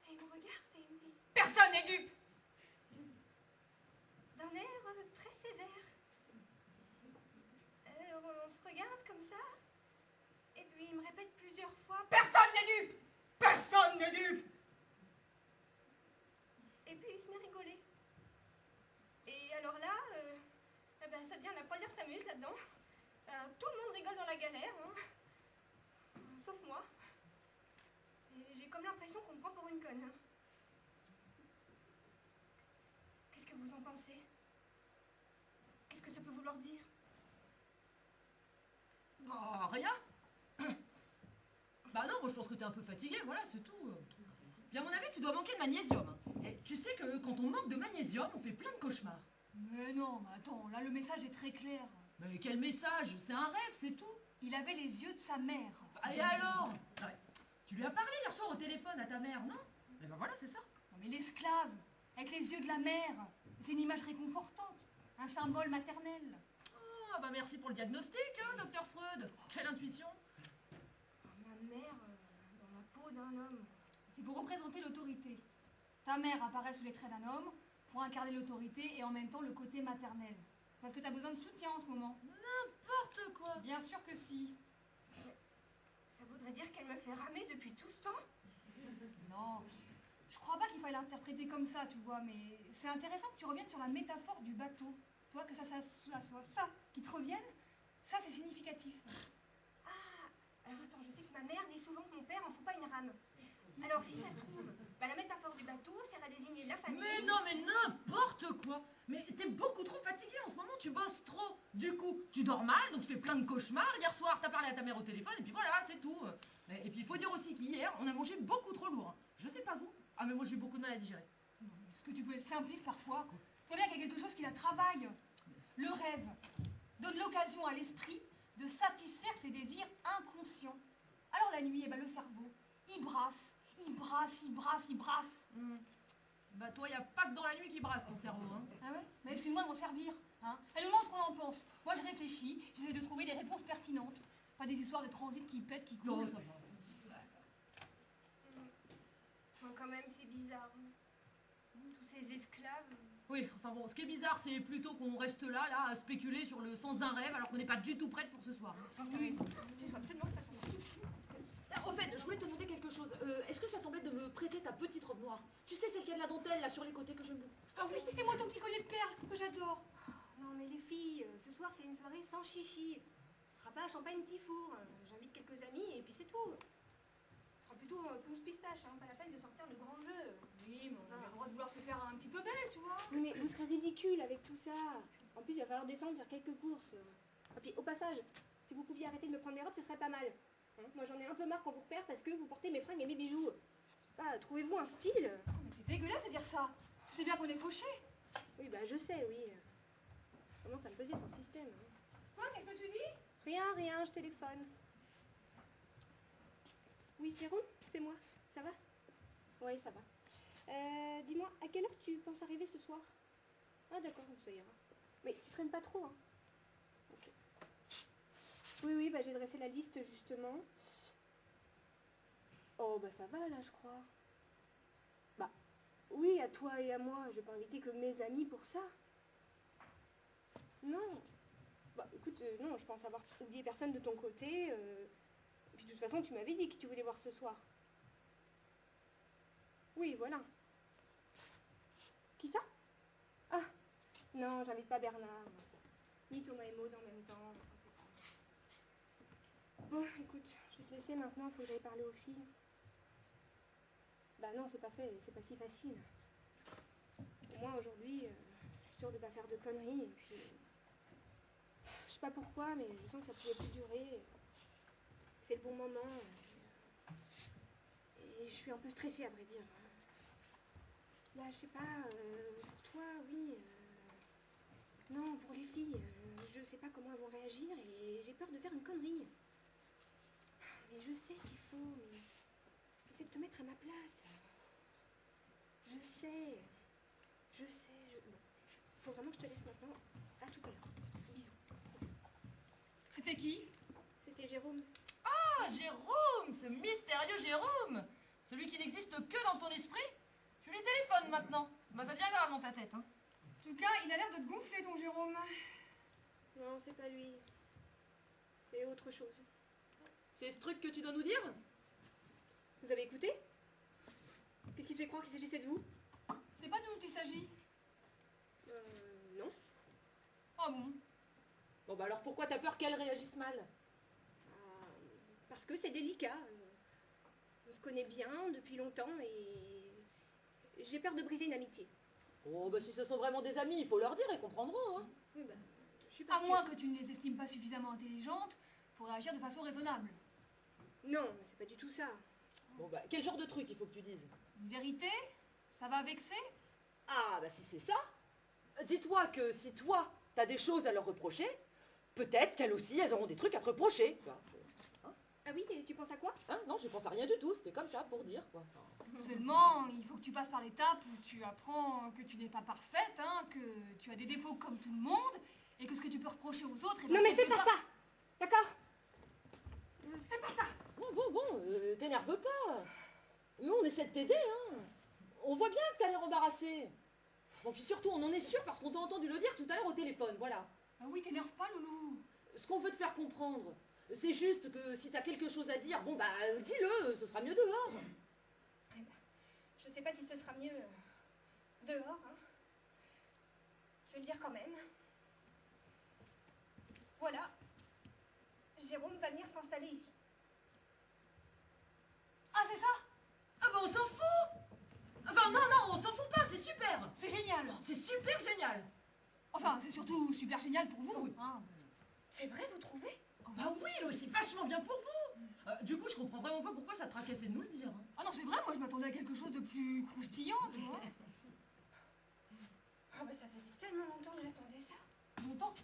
Et il me regarde et il me dit « Personne n'est dupe !» D'un air très sévère. Alors on se regarde comme ça. Et puis il me répète plusieurs fois « Personne n'est dupe ! Personne n'est dupe !» Et puis il se met à rigoler. Et alors là, ça devient la croisière s'amuse là-dedans. Tout le monde rigole dans la galère, hein. Sauf moi. Et j'ai comme l'impression qu'on me prend pour une conne. Hein. Qu'est-ce que vous en pensez? Qu'est-ce que ça peut vouloir dire? Oh, rien. Bah non, moi je pense que t'es un peu fatigué, voilà, c'est tout. Puis à mon avis, tu dois manquer de magnésium. Et tu sais que quand on manque de magnésium, on fait plein de cauchemars. Mais non, mais attends, là le message est très clair. Mais quel message? C'est un rêve, c'est tout. Il avait les yeux de sa mère. Et alors? Tu lui as parlé hier soir au téléphone à ta mère, non? Et ben voilà, c'est ça. Non mais l'esclave, avec les yeux de la mère, c'est une image réconfortante, un symbole maternel. Ah bah merci pour le diagnostic, hein, docteur Freud. Quelle intuition. Ma mère dans la peau d'un homme. C'est pour représenter l'autorité. Ta mère apparaît sous les traits d'un homme pour incarner l'autorité et en même temps le côté maternel. C'est parce que t'as besoin de soutien en ce moment. N'importe quoi. Bien sûr que si. Ça voudrait dire qu'elle me fait ramer depuis tout ce temps? Non, je crois pas qu'il faille l'interpréter comme ça, tu vois, mais c'est intéressant que tu reviennes sur la métaphore du bateau. Toi, que ça soit ça qui te revienne, ça c'est significatif. Alors attends, je sais que ma mère dit souvent que mon père en fout pas une rame. Alors si ça se trouve, la métaphore du bateau sert à désigner la famille. Mais non, mais n'importe quoi. Mais t'es beaucoup trop fatigué en ce moment, tu bosses trop. Du coup, tu dors mal, donc tu fais plein de cauchemars. Hier soir, t'as parlé à ta mère au téléphone, et puis voilà, c'est tout. Et puis il faut dire aussi qu'hier, on a mangé beaucoup trop lourd. Je sais pas vous. Ah mais moi j'ai eu beaucoup de mal à digérer. Non, mais est-ce que tu peux être simpliste parfois? Faut bien qu'il y a quelque chose qui la travaille. Le rêve donne l'occasion à l'esprit de satisfaire ses désirs inconscients. Alors la nuit, le cerveau, il brasse, il brasse, il brasse, il brasse. Bah toi, y a pas que dans la nuit qui brasse ton cerveau, hein. Ah ouais? Mais excuse-moi de m'en servir. Hein? Elle nous demande ce qu'on en pense. Moi, je réfléchis, j'essaie de trouver des réponses pertinentes. Pas des histoires de transit qui pètent, qui coulent. Non, ça va. Bon, quand même, c'est bizarre. Tous ces esclaves. Oui, enfin bon, ce qui est bizarre, c'est plutôt qu'on reste là, à spéculer sur le sens d'un rêve, alors qu'on n'est pas du tout prête pour ce soir. T'as raison. Tu sois absolument pas content. Au fait, je voulais te demander quelque chose. Est-ce que ça t'embête de me prêter ta petite robe noire? Tu sais, celle qui a de la dentelle, là, sur les côtés que je me... Ah oui, et moi ton petit collier de perles, que j'adore. Non, mais les filles, ce soir, c'est une soirée sans chichi. Ce sera pas un champagne petit four. J'invite quelques amis et puis c'est tout. Ce sera plutôt punch pistache, hein, pas la peine de sortir de grands jeux. Oui, mais on a le droit de vouloir se faire un petit peu belle, tu vois. Oui, mais vous serez ridicule avec tout ça. En plus, il va falloir descendre faire quelques courses. Et puis, au passage, si vous pouviez arrêter de me prendre des robes, ce serait pas mal. Hein, moi, j'en ai un peu marre qu'on vous repère parce que vous portez mes fringues et mes bijoux. Ah, trouvez-vous un style? Mais c'est dégueulasse de dire ça. Tu sais bien qu'on est fauchés. Oui, bah, je sais, oui. Comment ça me pesait son système, hein. Quoi, qu'est-ce que tu dis? Rien, je téléphone. Oui, Jérôme, c'est moi. Ça va? Oui, ça va. Dis-moi, à quelle heure tu penses arriver ce soir? Ah d'accord, ça ira. Mais tu traînes pas trop, hein? Ok. Oui, bah j'ai dressé la liste justement. Oh bah ça va là, je crois. Bah oui, à toi et à moi, je vais pas inviter que mes amis pour ça. Non. Bah écoute, non, je pense avoir oublié personne de ton côté. Et puis de toute façon, tu m'avais dit que tu voulais voir ce soir. Oui, voilà. Qui ça? Ah, non, j'invite pas Bernard. Ni Thomas et Maud en même temps. Bon, écoute, je vais te laisser maintenant, il faut que j'aille parler aux filles. Bah non, c'est pas fait, c'est pas si facile. Au moins aujourd'hui, je suis sûre de pas faire de conneries. Et puis, je sais pas pourquoi, mais je sens que ça pouvait plus durer. C'est le bon moment. Et je suis un peu stressée, à vrai dire. Là, je sais pas, pour toi, oui. Non, pour les filles, je sais pas comment elles vont réagir et j'ai peur de faire une connerie. Mais je sais qu'il faut, mais essaie de te mettre à ma place. Je sais. Bon. Faut vraiment que je te laisse maintenant. À tout à l'heure. Bisous. C'était qui? C'était Jérôme. Ah, Jérôme, ce mystérieux Jérôme, celui qui n'existe que dans ton esprit. Tu lui téléphones maintenant. Bah, ça devient grave dans ta tête, hein. En tout cas, il a l'air de te gonfler, ton Jérôme. Non, c'est pas lui. C'est autre chose. C'est ce truc que tu dois nous dire? Vous avez écouté? Qu'est-ce qui te fait croire qu'il s'agissait de vous? C'est pas de nous qu'il s'agit. Non. Ah bon? Bon, bah alors pourquoi t'as peur qu'elle réagisse mal? Parce que c'est délicat. On se connaît bien depuis longtemps et j'ai peur de briser une amitié. Oh, bah si ce sont vraiment des amis, il faut leur dire, ils comprendront, hein. Oui, bah, je suis pas À sûre. moins que tu ne les estimes pas suffisamment intelligentes pour réagir de façon raisonnable. Non, mais c'est pas du tout ça. Bon, bah quel genre de truc il faut que tu dises? Une vérité? Ça va vexer? Ah, bah si c'est ça, dis-toi que si toi, t'as des choses à leur reprocher, peut-être qu'elles aussi, elles auront des trucs à te reprocher. Quoi. Ah oui, et tu penses à quoi? Hein, non, je pense à rien du tout, c'était comme ça pour dire, quoi. Seulement, il faut que tu passes par l'étape où tu apprends que tu n'es pas parfaite, hein, que tu as des défauts comme tout le monde, et que ce que tu peux reprocher aux autres... Non mais c'est pas ça! D'accord? C'est pas ça! Bon, t'énerve pas. Nous, on essaie de t'aider, hein. On voit bien que t'as l'air embarrassé. Bon, puis surtout, on en est sûr parce qu'on t'a entendu le dire tout à l'heure au téléphone, voilà. Ah oui, t'énerve pas, Loulou. Ce qu'on veut te faire comprendre, c'est juste que si t'as quelque chose à dire, bon bah dis-le, ce sera mieux dehors. Eh ben, je sais pas si ce sera mieux dehors, hein. Je vais le dire quand même. Voilà. Jérôme va venir s'installer ici. Ah, c'est ça? Ah bah on s'en fout. Enfin non, on s'en fout pas, c'est super. C'est génial. C'est super génial. Enfin, c'est surtout super génial pour vous. Oui. Hein. C'est vrai, vous trouvez? Bah oui, c'est vachement bien pour vous. Du coup, je comprends vraiment pas pourquoi ça te tracassait de nous le dire. Hein. Ah non, c'est vrai, moi je m'attendais à quelque chose de plus croustillant, tu vois. Ah bah ça faisait tellement longtemps que j'attendais ça. Longtemps.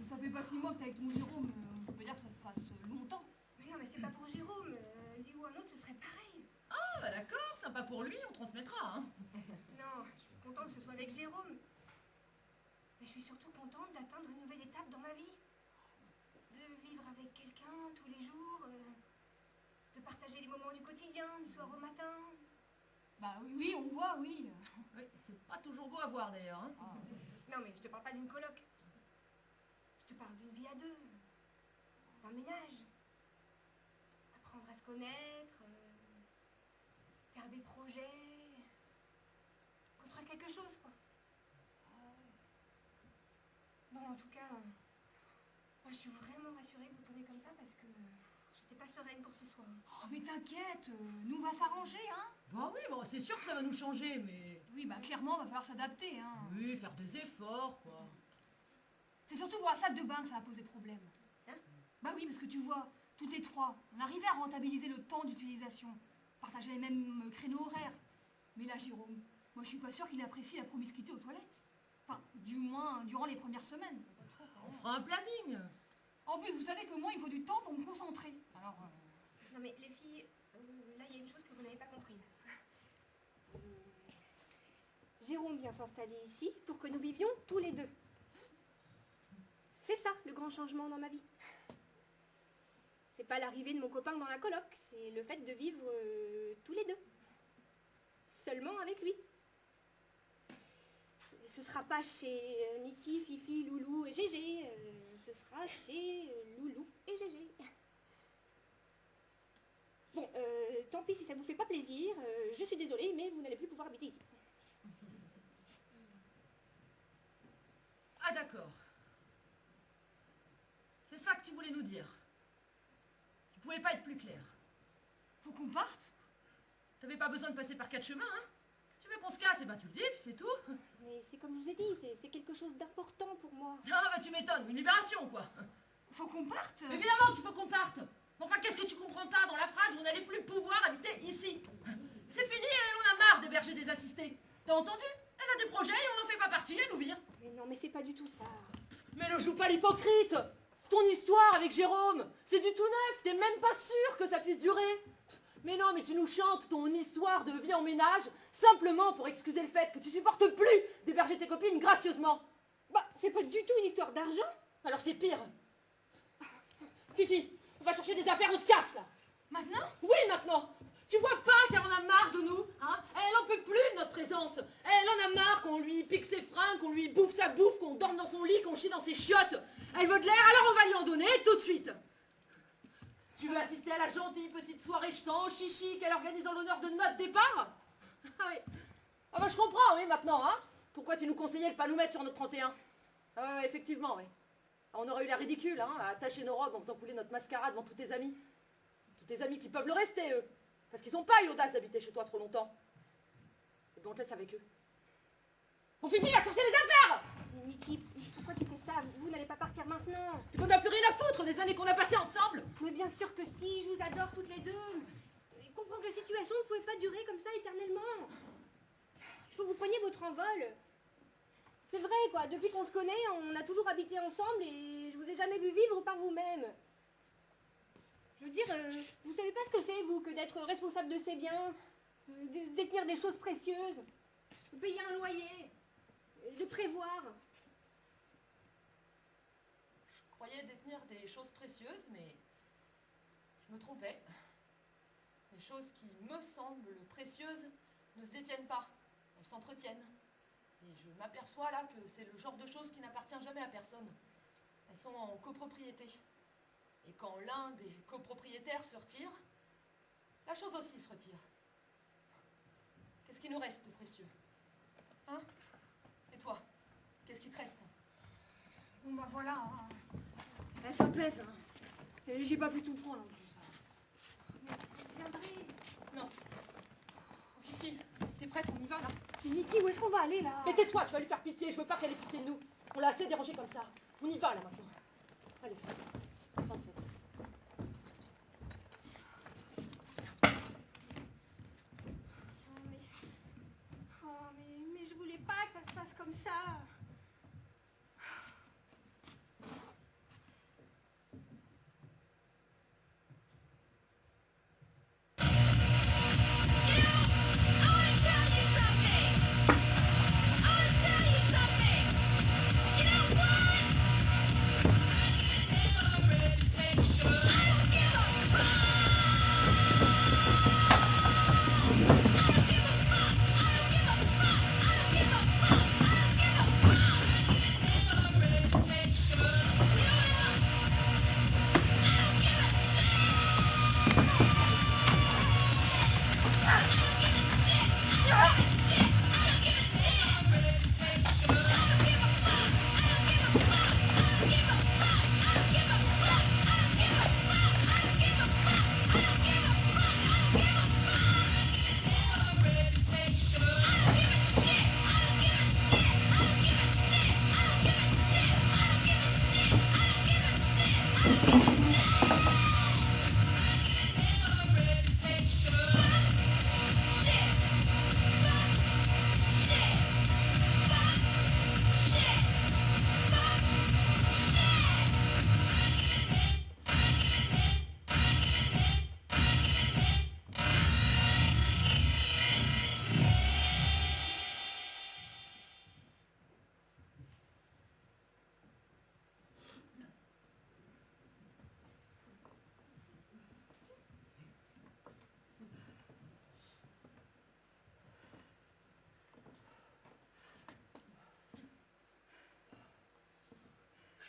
Ça fait pas 6 mois que t'es avec ton Jérôme, on peut dire que ça fasse longtemps. Mais non, mais c'est pas pour Jérôme. Lui ou un autre, ce serait pareil. Ah bah d'accord, sympa pour lui, on transmettra. Hein. Non, je suis contente que ce soit avec Jérôme. Mais je suis surtout contente d'atteindre une nouvelle étape dans ma vie. De vivre avec quelqu'un tous les jours, de partager les moments du quotidien, du soir au matin. Bah oui, oui, on voit, oui. Oui, c'est pas toujours beau à voir d'ailleurs. Hein. Non, mais je te parle pas d'une coloc. Je te parle d'une vie à deux, d'un ménage. Apprendre à se connaître, faire des projets, construire quelque chose, quoi. Bon, en tout cas, moi, je suis vraiment rassurée que vous preniez comme ça parce que j'étais pas sereine pour ce soir. Oh, mais t'inquiète, nous on va s'arranger, hein. Bah oui, bon, c'est sûr que ça va nous changer, mais... Oui, bah clairement, va falloir s'adapter, hein. Oui, faire des efforts, quoi. C'est surtout pour la salle de bain que ça a posé problème. Hein? Bah oui, parce que tu vois, toutes les trois, on arrivait à rentabiliser le temps d'utilisation, partager les mêmes créneaux horaires. Mais là, Jérôme, moi je suis pas sûre qu'il apprécie la promiscuité aux toilettes. Enfin, du moins, durant les premières semaines. Pas trop, quand On même. fera un planning. En plus, vous savez que moi, il me faut du temps pour me concentrer. Alors, Non, mais les filles, là, il y a une chose que vous n'avez pas comprise. Jérôme vient s'installer ici pour que nous vivions tous les deux. C'est ça, le grand changement dans ma vie. C'est pas l'arrivée de mon copain dans la coloc, c'est le fait de vivre tous les deux. Seulement avec lui. Ce sera pas chez Niki, Fifi, Loulou et Gégé. Ce sera chez Loulou et Gégé. Bon, tant pis si ça vous fait pas plaisir. Je suis désolée, mais vous n'allez plus pouvoir habiter ici. Ah d'accord. C'est ça que tu voulais nous dire. Tu pouvais pas être plus clair. faut qu'on parte. T'avais pas besoin de passer par 4 chemins, hein? Tu veux qu'on se casse, et ben tu le dis, puis c'est tout. Mais c'est comme je vous ai dit, c'est quelque chose d'important pour moi. Ah bah tu m'étonnes, une libération quoi. Faut qu'on parte. Évidemment qu'il faut qu'on parte. Mais enfin, qu'est-ce que tu comprends pas dans la phrase? Vous n'allez plus pouvoir habiter ici. C'est fini, on a marre d'héberger des assistés. T'as entendu? Elle a des projets et on n'en fait pas partie, elle nous vire. Mais non, mais c'est pas du tout ça. Mais ne joue pas l'hypocrite. Ton histoire avec Jérôme, c'est du tout neuf. T'es même pas sûr que ça puisse durer. Mais non, mais tu nous chantes ton histoire de vie en ménage simplement pour excuser le fait que tu supportes plus d'héberger tes copines gracieusement. Bah, c'est pas du tout une histoire d'argent. Alors c'est pire. Fifi, on va chercher des affaires, on se casse là. Maintenant? Oui, maintenant. Tu vois pas qu'elle en a marre de nous, hein? Elle en peut plus de notre présence. Elle en a marre qu'on lui pique ses fringues, qu'on lui bouffe sa bouffe, qu'on dorme dans son lit, qu'on chie dans ses chiottes. Elle veut de l'air, alors on va lui en donner tout de suite. Tu veux assister à la gentille petite soirée sans chichi qu'elle organise en l'honneur de notre départ? Ah oui. Ah bah je comprends, oui, maintenant, hein? Pourquoi tu nous conseillais de pas nous mettre sur notre 31? Ah ouais, effectivement, oui. On aurait eu la ridicule, hein, à attacher nos robes en faisant couler notre mascara devant tous tes amis. Tous tes amis qui peuvent le rester, eux. Parce qu'ils n'ont pas eu l'audace d'habiter chez toi trop longtemps. Et donc on te laisse avec eux. Bon, Fifi, va chercher les affaires! Niki, pourquoi tu fais ça? Vous n'allez pas partir maintenant. Tu qu'on n'a plus rien à foutre des années qu'on a passées ensemble! Mais bien sûr que si, je vous adore toutes les deux. Je comprends que la situation ne pouvait pas durer comme ça éternellement. Il faut que vous preniez votre envol. C'est vrai, quoi. Depuis qu'on se connaît, on a toujours habité ensemble et je vous ai jamais vu vivre par vous-même. Je veux dire, vous savez pas ce que c'est, vous, que d'être responsable de ses biens, de détenir des choses précieuses, de payer un loyer, de prévoir. Je croyais détenir des choses précieuses, mais je me trompais. Les choses qui me semblent précieuses ne se détiennent pas, elles s'entretiennent. Et je m'aperçois là que c'est le genre de choses qui n'appartient jamais à personne. Elles sont en copropriété. Et quand l'un des copropriétaires se retire, la chose aussi se retire. Qu'est-ce qui nous reste de précieux? Hein? Et toi? Qu'est-ce qui te reste? Bon bah voilà. Hein. Ben, ça pèse, hein. Et j'ai pas pu tout prendre en plus. Mais vous viendrez. Non. Fifi, t'es prête? On y va là? Mais Niki, où est-ce qu'on va aller là? Mais tais-toi, tu vas lui faire pitié. Je veux pas qu'elle ait pitié de nous. On l'a assez dérangé comme ça. On y va là maintenant. Allez. Bonne fête. Mais je voulais pas que ça se passe comme ça. I wanna tell you something.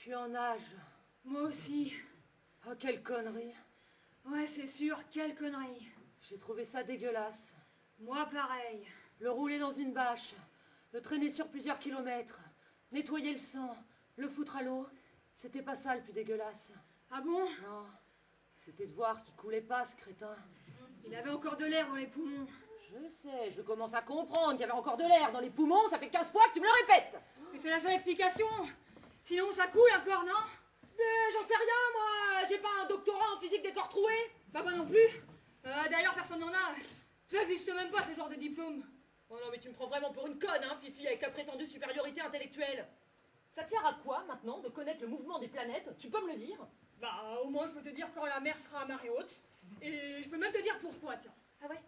Je suis en nage. Moi aussi. Oh, quelle connerie. Ouais, c'est sûr, quelle connerie. J'ai trouvé ça dégueulasse. Moi, pareil. Le rouler dans une bâche, le traîner sur plusieurs kilomètres, nettoyer le sang, le foutre à l'eau, c'était pas ça le plus dégueulasse. Ah bon? Non, c'était de voir qu'il coulait pas, ce crétin. Il avait encore de l'air dans les poumons. Je sais, je commence à comprendre qu'il y avait encore de l'air dans les poumons, ça fait 15 fois que tu me le répètes. Mais c'est la seule explication. Sinon, ça coule encore, non? Mais j'en sais rien, moi. J'ai pas un doctorat en physique des corps troués. Bah, moi non plus. D'ailleurs, personne n'en a. Ça n'existe même pas, ce genre de diplôme. Oh non, mais tu me prends vraiment pour une conne, hein, Fifi, avec ta prétendue supériorité intellectuelle. Ça te sert à quoi, maintenant, de connaître le mouvement des planètes? Tu peux me le dire? Bah, au moins, je peux te dire quand la mer sera à marée haute. Et je peux même te dire pourquoi, tiens. Ah ouais?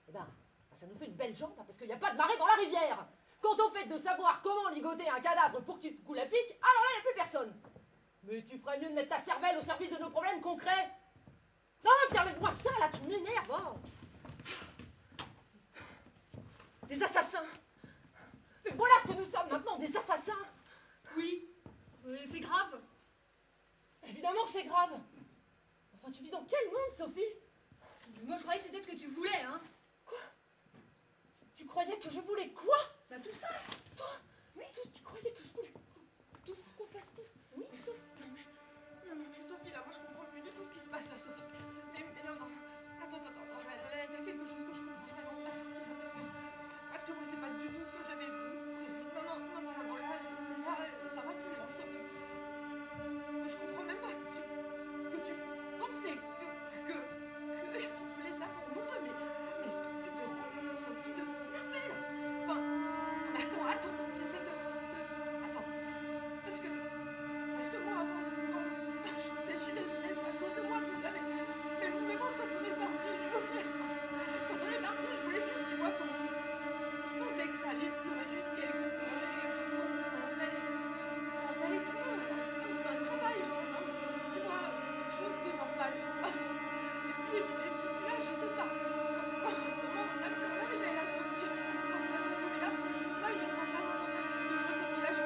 Eh ben, ça nous fait une belle jambe, hein, parce qu'il n'y a pas de marée dans la rivière. Quant au fait de savoir comment ligoter un cadavre pour qu'il te coule à pic, alors là, il n'y a plus personne. Mais tu ferais mieux de mettre ta cervelle au service de nos problèmes concrets. Non, puis enlève-moi ça, là, tu m'énerves, hein. Des assassins. Mais voilà ce que nous sommes maintenant, des assassins. Oui, c'est grave. Évidemment que c'est grave. Enfin, tu vis dans quel monde, Sophie? Moi, je croyais que c'était ce que tu voulais, hein. Quoi? Tu croyais que je voulais quoi? Bah, tout ça. Toi? Oui. Tu croyais que je voulais tous qu'on fasse tous? Oui. Mais Sophie, non, mais Sophie, là, moi je comprends plus du tout ce qui se passe là, Sophie. Mais non, non. Attends. Là, il y a quelque chose que je comprends vraiment pas, Sophie, là, parce que moi, c'est pas du tout ce que j'avais prévu. Non, là, ça va plus, là, Sophie. Je comprends même pas que tu puisses penser que tu voulais ça pour nous deux, mais est-ce que tu te rends compte, Sophie, de ce qu'on a fait, là? Enfin, attends, faut que j'essaie de... Attends, parce que moi, avant, je suis désolée, c'est à cause de moi, tu sais, mais moi, quand on est parti, je voulais juste, tu vois, je pensais que ça allait durer juste quelques temps, et qu'on allait trouver un travail, tu vois, quelque chose de normal. Et puis là, je sais pas, comment on a pu en arriver là, Sophie, je comprends pas du tout, mais là, il faut vraiment qu'on fasse quelque chose, et puis là, je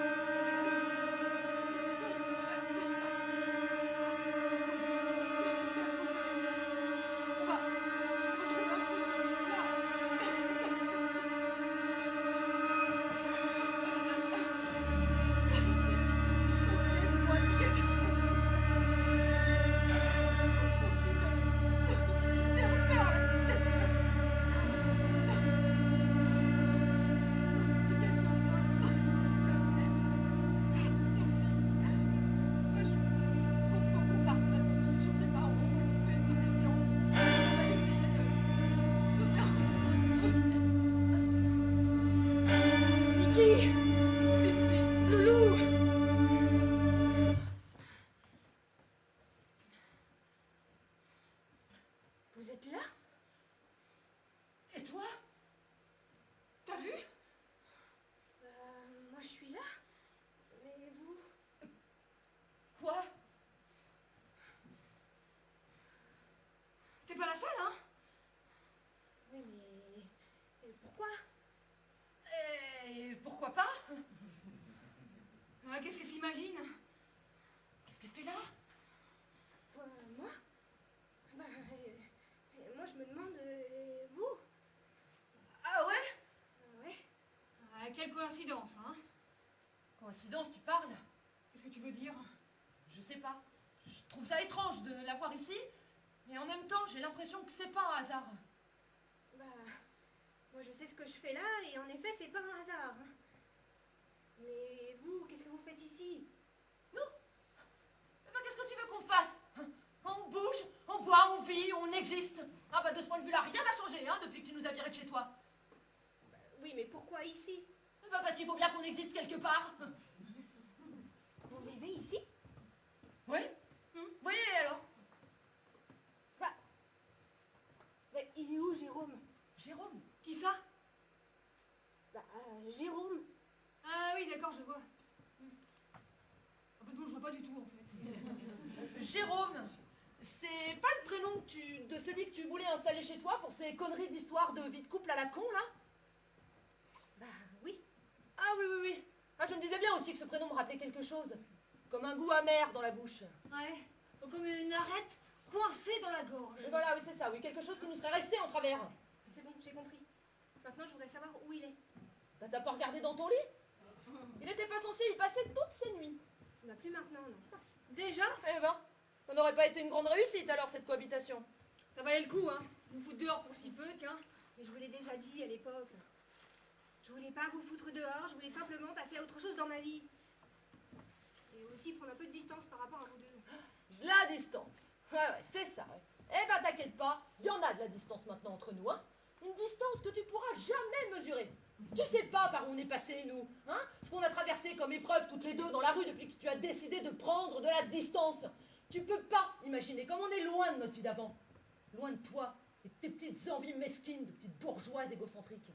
Vous êtes là? Et toi? T'as vu? Moi je suis là. Mais vous? Quoi? T'es pas la seule, hein? Oui, mais pourquoi? Et pourquoi pas? Qu'est-ce qu'elle s'imagine? Qu'est-ce qu'elle fait là? Moi? Bah, moi je me demande, vous? Ah ouais? Ouais. Quelle coïncidence, hein? Coïncidence, tu parles? Qu'est-ce que tu veux dire? Je sais pas. Je trouve ça étrange de la voir ici, mais en même temps, j'ai l'impression que c'est pas un hasard. Bah, moi je sais ce que je fais là, et en effet c'est pas un hasard. Hein. Mais vous, qu'est-ce que vous faites ici? Nous? Eh ben, qu'est-ce que tu veux qu'on fasse? On bouge, on boit, on vit, on existe. Ah bah de ce point de vue-là, rien n'a changé, hein, depuis que tu nous as virés de chez toi. Bah, oui, mais pourquoi ici? Eh ben, parce qu'il faut bien qu'on existe quelque part. Vous vivez ici? Oui? Oui, et alors? Bah, il est où Jérôme? Jérôme? Qui ça? Bah, Jérôme. Ah oui, d'accord, je vois. Ah bah non, je vois pas du tout, en fait. Jérôme, c'est pas le prénom de celui que tu voulais installer chez toi pour ces conneries d'histoire de vie de couple à la con, là? Bah, oui. Ah oui. Ah, je me disais bien aussi que ce prénom me rappelait quelque chose. comme un goût amer dans la bouche. Ouais, comme une arête coincée dans la gorge. Et voilà, oui, c'est ça, oui, quelque chose qui nous serait resté en travers. C'est bon, j'ai compris. Maintenant, je voudrais savoir où il est. Bah, t'as pas regardé dans ton lit? Il n'était pas censé y passer toutes ses nuits. Bah, plus maintenant, non. Déjà? Eh ben, ça n'aurait pas été une grande réussite alors, cette cohabitation. Ça valait le coup, hein. Vous foutre dehors pour si peu, tiens. Mais je vous l'ai déjà dit à l'époque. Je voulais pas vous foutre dehors, je voulais simplement passer à autre chose dans ma vie. Et aussi prendre un peu de distance par rapport à vous deux. De la distance. Ouais, c'est ça, ouais. Eh ben, t'inquiète pas, il y en a de la distance maintenant entre nous, hein. Une distance que tu pourras jamais mesurer. Tu sais pas par où on est passé, nous, hein. Ce qu'on a traversé comme épreuve toutes les deux dans la rue depuis que tu as décidé de prendre de la distance. Tu peux pas imaginer comme on est loin de notre vie d'avant. Loin de toi et de tes petites envies mesquines de petites bourgeoises égocentriques.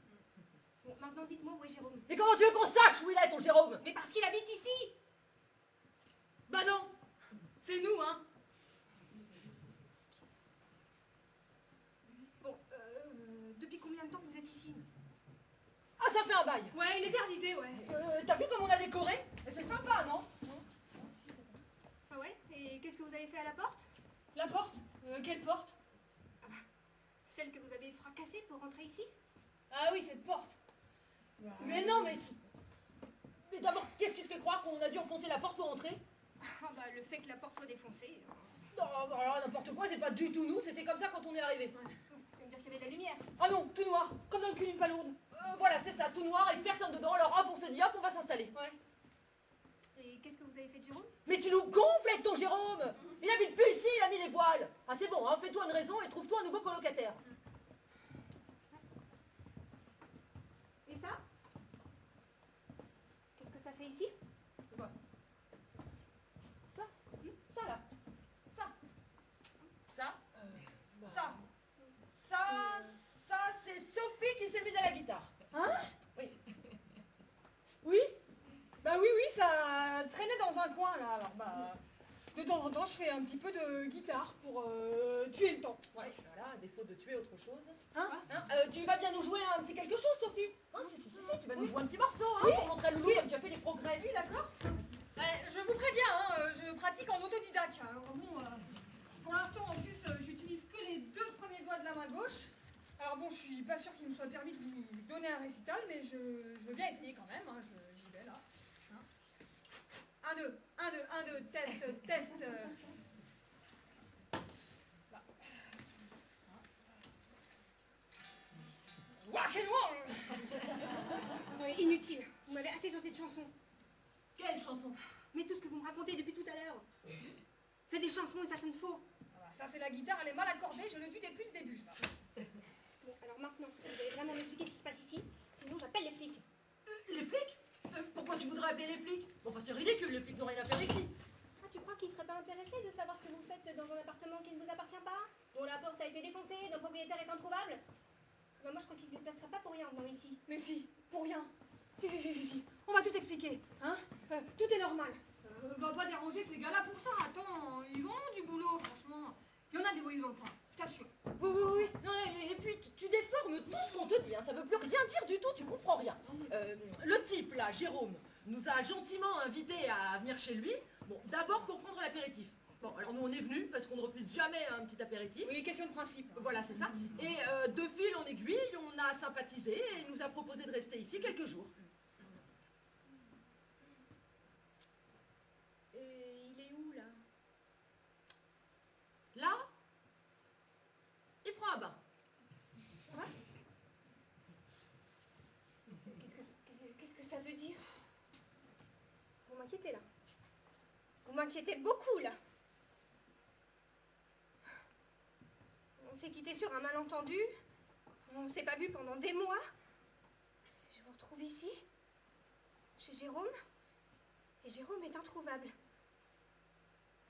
Bon, maintenant, dites-moi où est Jérôme. Et comment tu veux qu'on sache où il est, ton Jérôme? Mais parce qu'il habite ici. Bah non, c'est nous, hein. Bon, depuis combien de temps vous êtes ici? Ah, ça fait un bail. Ouais, une éternité, ouais. T'as vu comme on a décoré? C'est sympa, non? Ah ouais? Et qu'est-ce que vous avez fait à la porte? La porte? Quelle porte? Celle que vous avez fracassée pour rentrer ici? Ah oui, cette porte. Mais non, mais... Mais d'abord, qu'est-ce qui te fait croire qu'on a dû enfoncer la porte pour entrer? Ah bah, le fait que la porte soit défoncée. Non, bah alors n'importe quoi, c'est pas du tout nous, c'était comme ça quand on est arrivé. Tu veux me dire qu'il y avait de la lumière? Ah non, tout noir, comme dans le cul d'une palourde. Voilà, c'est ça, tout noir, et personne dedans, alors hop, on se dit hop, on va s'installer. Ouais. Et qu'est-ce que vous avez fait de Jérôme? Mais tu nous gonfles avec ton Jérôme! Il habite plus ici, il a mis les voiles. Ah c'est bon, hein, fais-toi une raison et trouve-toi un nouveau colocataire. Et ça? Qu'est-ce que ça fait ici? Quoi? Ça? Ça là? Ça? Ça? Ça? Ça, c'est Sophie qui s'est mise à la guitare. Hein? Oui. Oui? Bah oui, ça traînait dans un coin, là. Alors, bah, de temps en temps, je fais un petit peu de guitare pour tuer le temps. Ouais, voilà, à défaut de tuer autre chose. Hein? Tu vas bien nous jouer un petit quelque chose, Sophie? Hein, si, tu vas nous jouer un petit morceau, hein, pour montrer à Loulou comme tu as fait des progrès. Oui, d'accord? Je vous préviens, hein, je pratique en autodidacte. Alors bon, pour l'instant, en plus, j'utilise que les 2 premiers doigts de la main gauche. Alors bon, je suis pas sûre qu'il me soit permis de vous donner un récital, mais je veux bien essayer quand même, hein, j'y vais là. 1, 2, 1, 2, 1, 2, test, test. Là. Rock and roll. Ouais, inutile. Vous m'avez assez chanté de chansons. Quelle chanson? Mais tout ce que vous me racontez depuis tout à l'heure, c'est des chansons et ça sonne faux. Voilà, ça c'est la guitare, elle est mal accordée, je le dis depuis le début, ça. Bon, alors maintenant, vous allez vraiment m'expliquer ce qui se passe ici, sinon j'appelle les flics. Les flics? Pourquoi tu voudrais appeler les flics? Bon, enfin, c'est ridicule, les flics n'ont rien à faire ici. Ah, tu crois qu'ils seraient pas intéressés de savoir ce que vous faites dans un appartement qui ne vous appartient pas, dont la porte a été défoncée, dont le propriétaire est introuvable? Bah, moi je crois qu'ils se déplaceraient pas pour rien en venant ici. Mais si, pour rien. Si. On va tout expliquer, hein. Tout est normal. On va pas déranger ces gars-là pour ça. Attends, ils ont du boulot, franchement. Il y en a des voyous dans le coin, je t'assure. Oui. Non, et puis, tu déformes tout ce qu'on te dit, hein, ça veut plus rien dire du tout, tu comprends rien. Le type, là, Jérôme, nous a gentiment invités à venir chez lui, bon, d'abord pour prendre l'apéritif. Bon, alors nous, on est venus parce qu'on ne refuse jamais un petit apéritif. Oui, question de principe. Voilà, c'est ça. Et de fil en aiguille, on a sympathisé et il nous a proposé de rester ici quelques jours. Et il est où là? Là, il prend un bain. Quoi? Qu'est-ce que ça veut dire? Vous m'inquiétez là. Vous m'inquiétez beaucoup là. On s'est quitté sur un malentendu. On s'est pas vu pendant des mois. Je me retrouve ici, chez Jérôme. Et Jérôme est introuvable.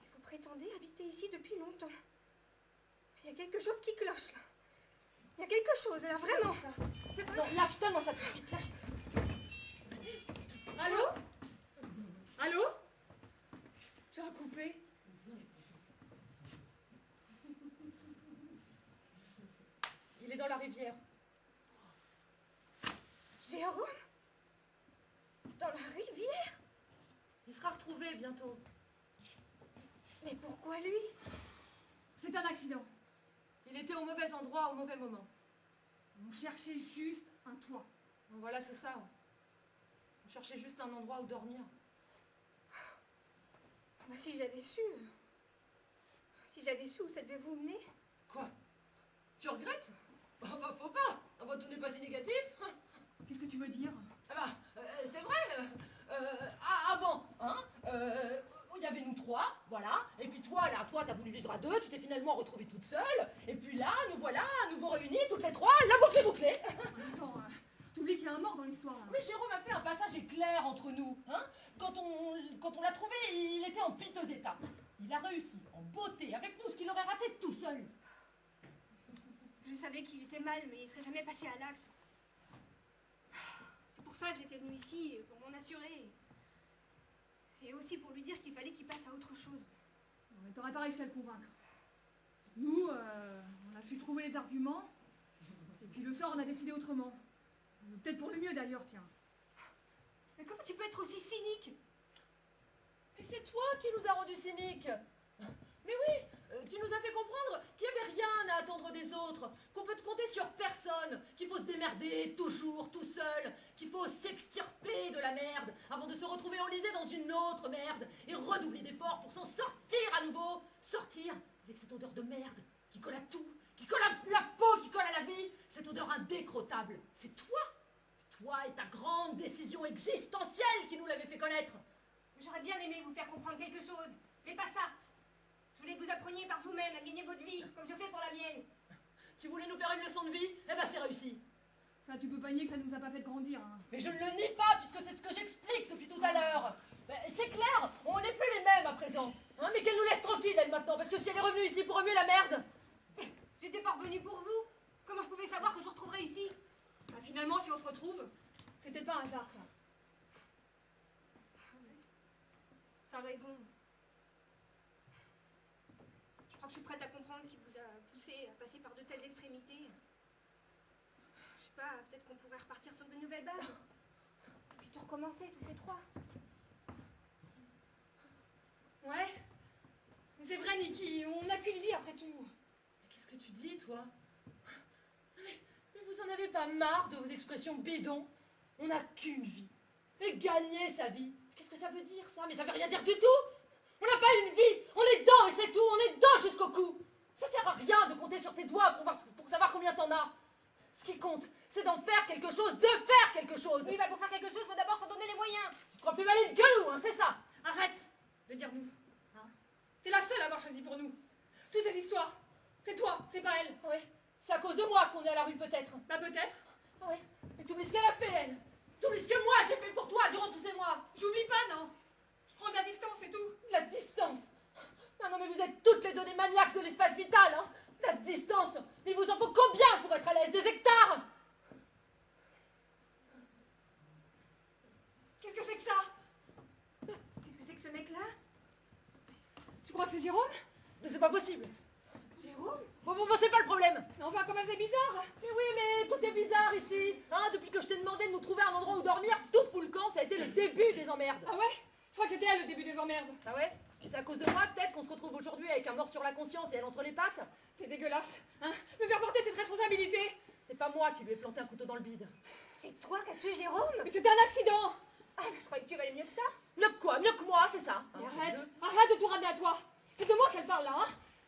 Et vous prétendez habiter ici depuis longtemps. Il y a quelque chose qui cloche là. Il y a quelque chose là, vraiment. Non, lâche-toi, ça tout de suite. Allô? Allô? Ça a coupé. Il est dans la rivière. Jérôme? Dans la rivière? Il sera retrouvé bientôt. Pourquoi lui? C'est un accident. Il était au mauvais endroit au mauvais moment. On cherchait juste un toit. Bon, voilà, c'est ça. On cherchait juste un endroit où dormir. Bah, si j'avais su. Si j'avais su où ça devait vous mener. Quoi? Tu regrettes? Oh, bah, faut pas. Ah, bah, tout n'est pas si négatif. Qu'est-ce que tu veux dire? Ah bah, c'est vrai. Avant, hein, il y avait nous trois, voilà. Et puis toi, là, toi, t'as voulu vivre à deux, tu t'es finalement retrouvée toute seule. Et puis là, nous voilà, à nouveau réunis, toutes les trois, la boucle est bouclée. Attends, t'oublies qu'il y a un mort dans l'histoire, là. Mais Jérôme a fait un passage éclair entre nous, hein. Quand on l'a trouvé, il était en piteux état. Il a réussi, en beauté, avec nous, ce qu'il aurait raté tout seul. Je savais qu'il était mal, mais il serait jamais passé à l'acte. C'est pour ça que j'étais venue ici, pour m'en assurer. Et aussi pour lui dire qu'il fallait qu'il passe à autre chose. Non, mais t'aurais pas réussi à le convaincre. Nous, on a su trouver les arguments, et puis le sort en a décidé autrement. Peut-être pour le mieux d'ailleurs, tiens. Mais comment tu peux être aussi cynique? Et c'est toi qui nous as rendus cyniques. Mais oui, tu nous as fait comprendre qu'il n'y avait rien à attendre des autres, qu'on peut te compter sur personne, qu'il faut se démerder toujours, tout seul, qu'il faut s'extirper de la merde avant de se retrouver enlisé dans une autre merde et redoubler d'efforts pour s'en sortir à nouveau. Sortir avec cette odeur de merde qui colle à tout, qui colle à la peau, qui colle à la vie, cette odeur indécrottable. C'est toi et ta grande décision existentielle qui nous l'avait fait connaître. J'aurais bien aimé vous faire comprendre quelque chose, mais pas ça. Je voulais que vous appreniez par vous-même à gagner votre vie, comme je fais pour la mienne. Tu voulais nous faire une leçon de vie? Eh ben c'est réussi. Ça, tu peux pas nier que ça nous a pas fait grandir, hein. Mais je ne le nie pas, puisque c'est ce que j'explique depuis tout à l'heure. Ben, c'est clair, on n'est plus les mêmes à présent. Hein, mais qu'elle nous laisse tranquille, elle, maintenant, parce que si elle est revenue ici pour remuer la merde... J'étais pas revenue pour vous. Comment je pouvais savoir que je vous retrouverais ici? Bah, finalement, si on se retrouve, c'est peut-être pas un hasard, tiens. T'as raison. Je crois que je suis prête à comprendre ce qui vous a poussé à passer par de telles extrémités. Je sais pas, peut-être qu'on pourrait repartir sur de nouvelles bases. Et puis tout recommencer, tous ces trois. Ouais. C'est vrai, Niki, on n'a qu'une vie après tout. Mais qu'est-ce que tu dis, toi? Mais vous en avez pas marre de vos expressions bidons? On n'a qu'une vie. Et gagner sa vie. Qu'est-ce que ça veut dire, ça? Mais ça veut rien dire du tout. On n'a pas une vie. On est dedans et c'est tout. On est dedans jusqu'au cou. Ça sert à rien de compter sur tes doigts pour savoir combien t'en as. Ce qui compte, c'est d'en faire quelque chose, de faire quelque chose. Oui, bah pour faire quelque chose, faut d'abord s'en donner les moyens. Tu te crois plus maligne que nous, hein, c'est ça? Arrête de dire nous. Hein. T'es la seule à avoir choisi pour nous. Toutes ces histoires, c'est toi, c'est pas elle. Ouais. C'est à cause de moi qu'on est à la rue, peut-être. Bah peut-être. Ouais. Mais t'oublies ce qu'elle a fait, elle. T'oublies ce que moi j'ai fait pour toi durant tous ces mois. J'oublie pas, non. Je prends de la distance, c'est tout. La distance. Non, mais vous êtes toutes les deux des maniaques de l'espace vital, hein. La distance. Mais il vous en faut combien pour être à l'aise? Des hectares? Qu'est-ce que c'est que ça? Qu'est-ce que c'est que ce mec-là? Tu crois que c'est Jérôme? Mais c'est pas possible. Jérôme? Bon, c'est pas le problème. Mais enfin, quand même, c'est bizarre. Mais oui, mais tout est bizarre ici. Hein, depuis que je t'ai demandé de nous trouver un endroit où dormir, tout fout le camp, ça a été le début des emmerdes. Ah ouais? Je crois que c'était elle le début des emmerdes. Ah ouais? C'est à cause de moi, peut-être, qu'on se retrouve aujourd'hui avec un mort sur la conscience et elle entre les pattes? C'est dégueulasse, hein? Me faire porter cette responsabilité. C'est pas moi qui lui ai planté un couteau dans le bide. C'est toi qui as tué Jérôme? Mais c'était un accident. Ah, mais je croyais que tu valais mieux que ça. Mieux que quoi? Mieux que moi, c'est ça. Mais arrête de tout ramener à toi. C'est de moi qu'elle parle là, hein?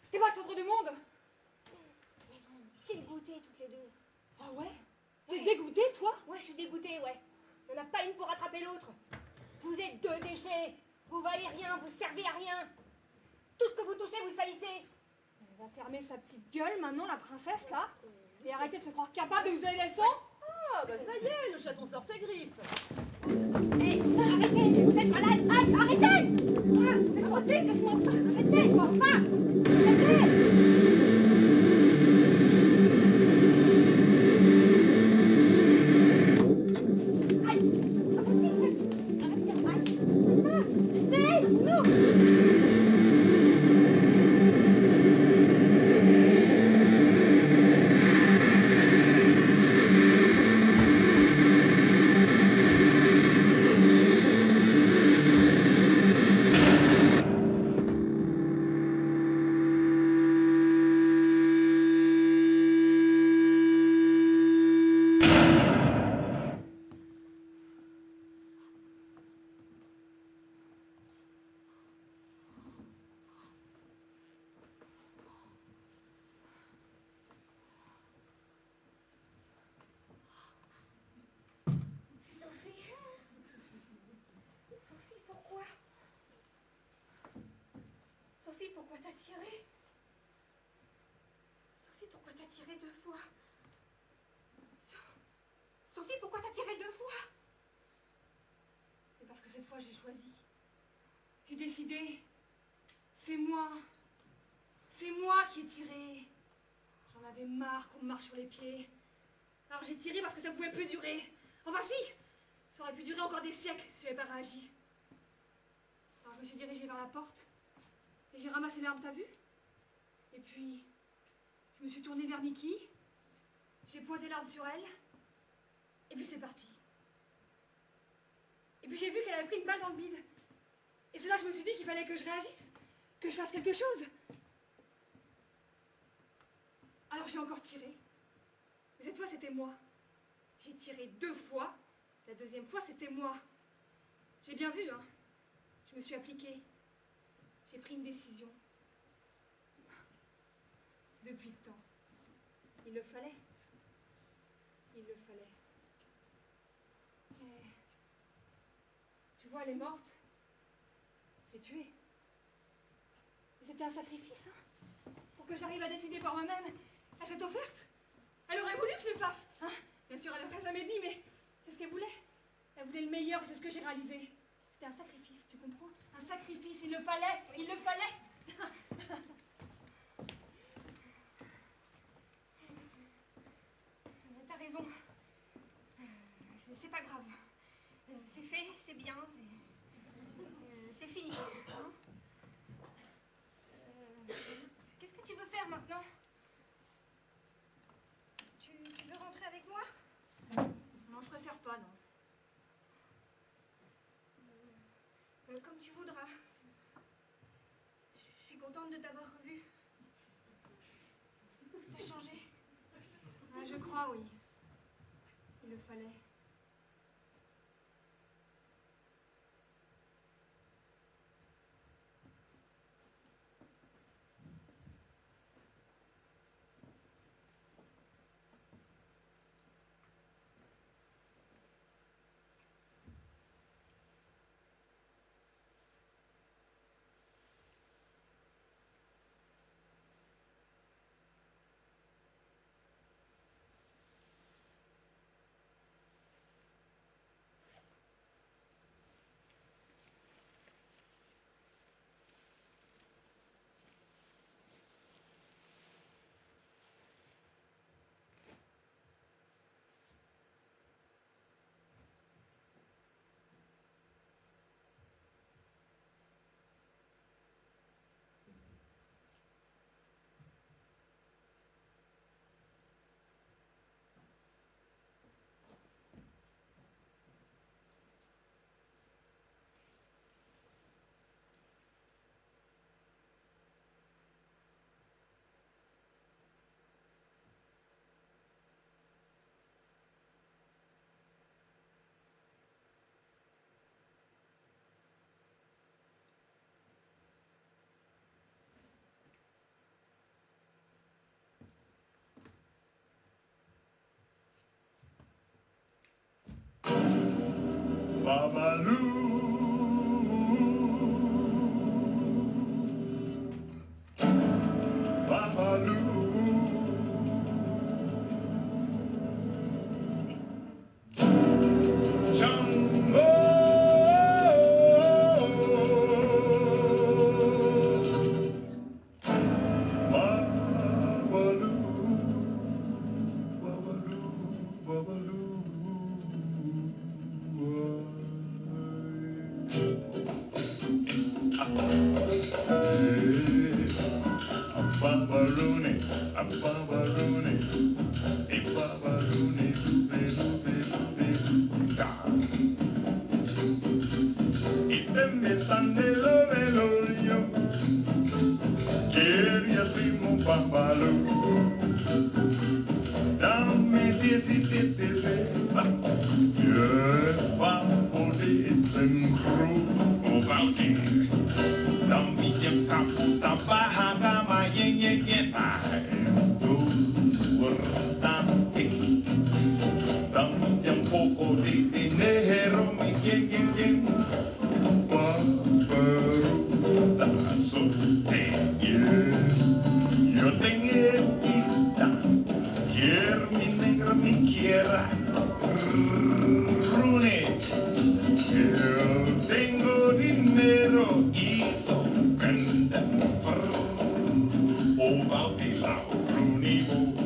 T'es pas le centre du monde. T'es dégoûtée toutes les deux. Ah ouais? T'es dégoûtée, toi? Ouais, je suis dégoûtée, ouais. Il n'y en a pas une pour rattraper l'autre. Vous êtes deux déchets. Vous valez rien, vous servez à rien. Tout ce que vous touchez, vous salissez. Elle va fermer sa petite gueule maintenant, la princesse, là. Et arrêter de se croire capable de nous donner des leçons. Ah, bah ça y est, le chaton sort ses griffes. Hé, arrêtez, vous êtes malade. Arrêtez. Arrêtez, laisse-moi. Arrêtez, je m'en pas. Arrêtez. tiré? Sophie, pourquoi t'as tiré 2 fois? Sophie, pourquoi t'as tiré 2 fois? Et parce que cette fois, j'ai choisi. J'ai décidé. C'est moi. C'est moi qui ai tiré. J'en avais marre qu'on me marche sur les pieds. Alors j'ai tiré parce que ça ne pouvait plus durer. Enfin si, ça aurait pu durer encore des siècles si j'avais pas réagi. Alors je me suis dirigée vers la porte et j'ai ramassé l'arme, t'as vu? Et puis, je me suis tournée vers Nikki. J'ai pointé l'arme sur elle. Et puis c'est parti. Et puis j'ai vu qu'elle avait pris une balle dans le bide. Et c'est là que je me suis dit qu'il fallait que je réagisse, que je fasse quelque chose. Alors j'ai encore tiré. Mais cette fois, c'était moi. J'ai tiré 2 fois. La deuxième fois, c'était moi. J'ai bien vu, hein. Je me suis appliquée. J'ai pris une décision. Depuis le temps. Il le fallait. Il le fallait. Mais... Tu vois, elle est morte. Je l'ai tuée. Mais c'était un sacrifice, hein. Pour que j'arrive à décider par moi-même. Elle s'est offerte. Elle aurait voulu que je le fasse. Hein, bien sûr, elle n'aurait jamais dit, mais c'est ce qu'elle voulait. Elle voulait le meilleur et c'est ce que j'ai réalisé. C'était un sacrifice, tu comprends? Un sacrifice, il le fallait, il le fallait. T'as raison. C'est pas grave. C'est fait, c'est bien, c'est fini. Hein? Qu'est-ce que tu veux faire maintenant? Tu veux rentrer avec moi? Non, je préfère pas, non. Comme tu voudras. Je suis contente de t'avoir revu. T'as changé. Ah, je crois, oui. Il le fallait. Yeah. tierra, Rooney. Yo tengo dinero y son grandes. O Valtilao, Rooney.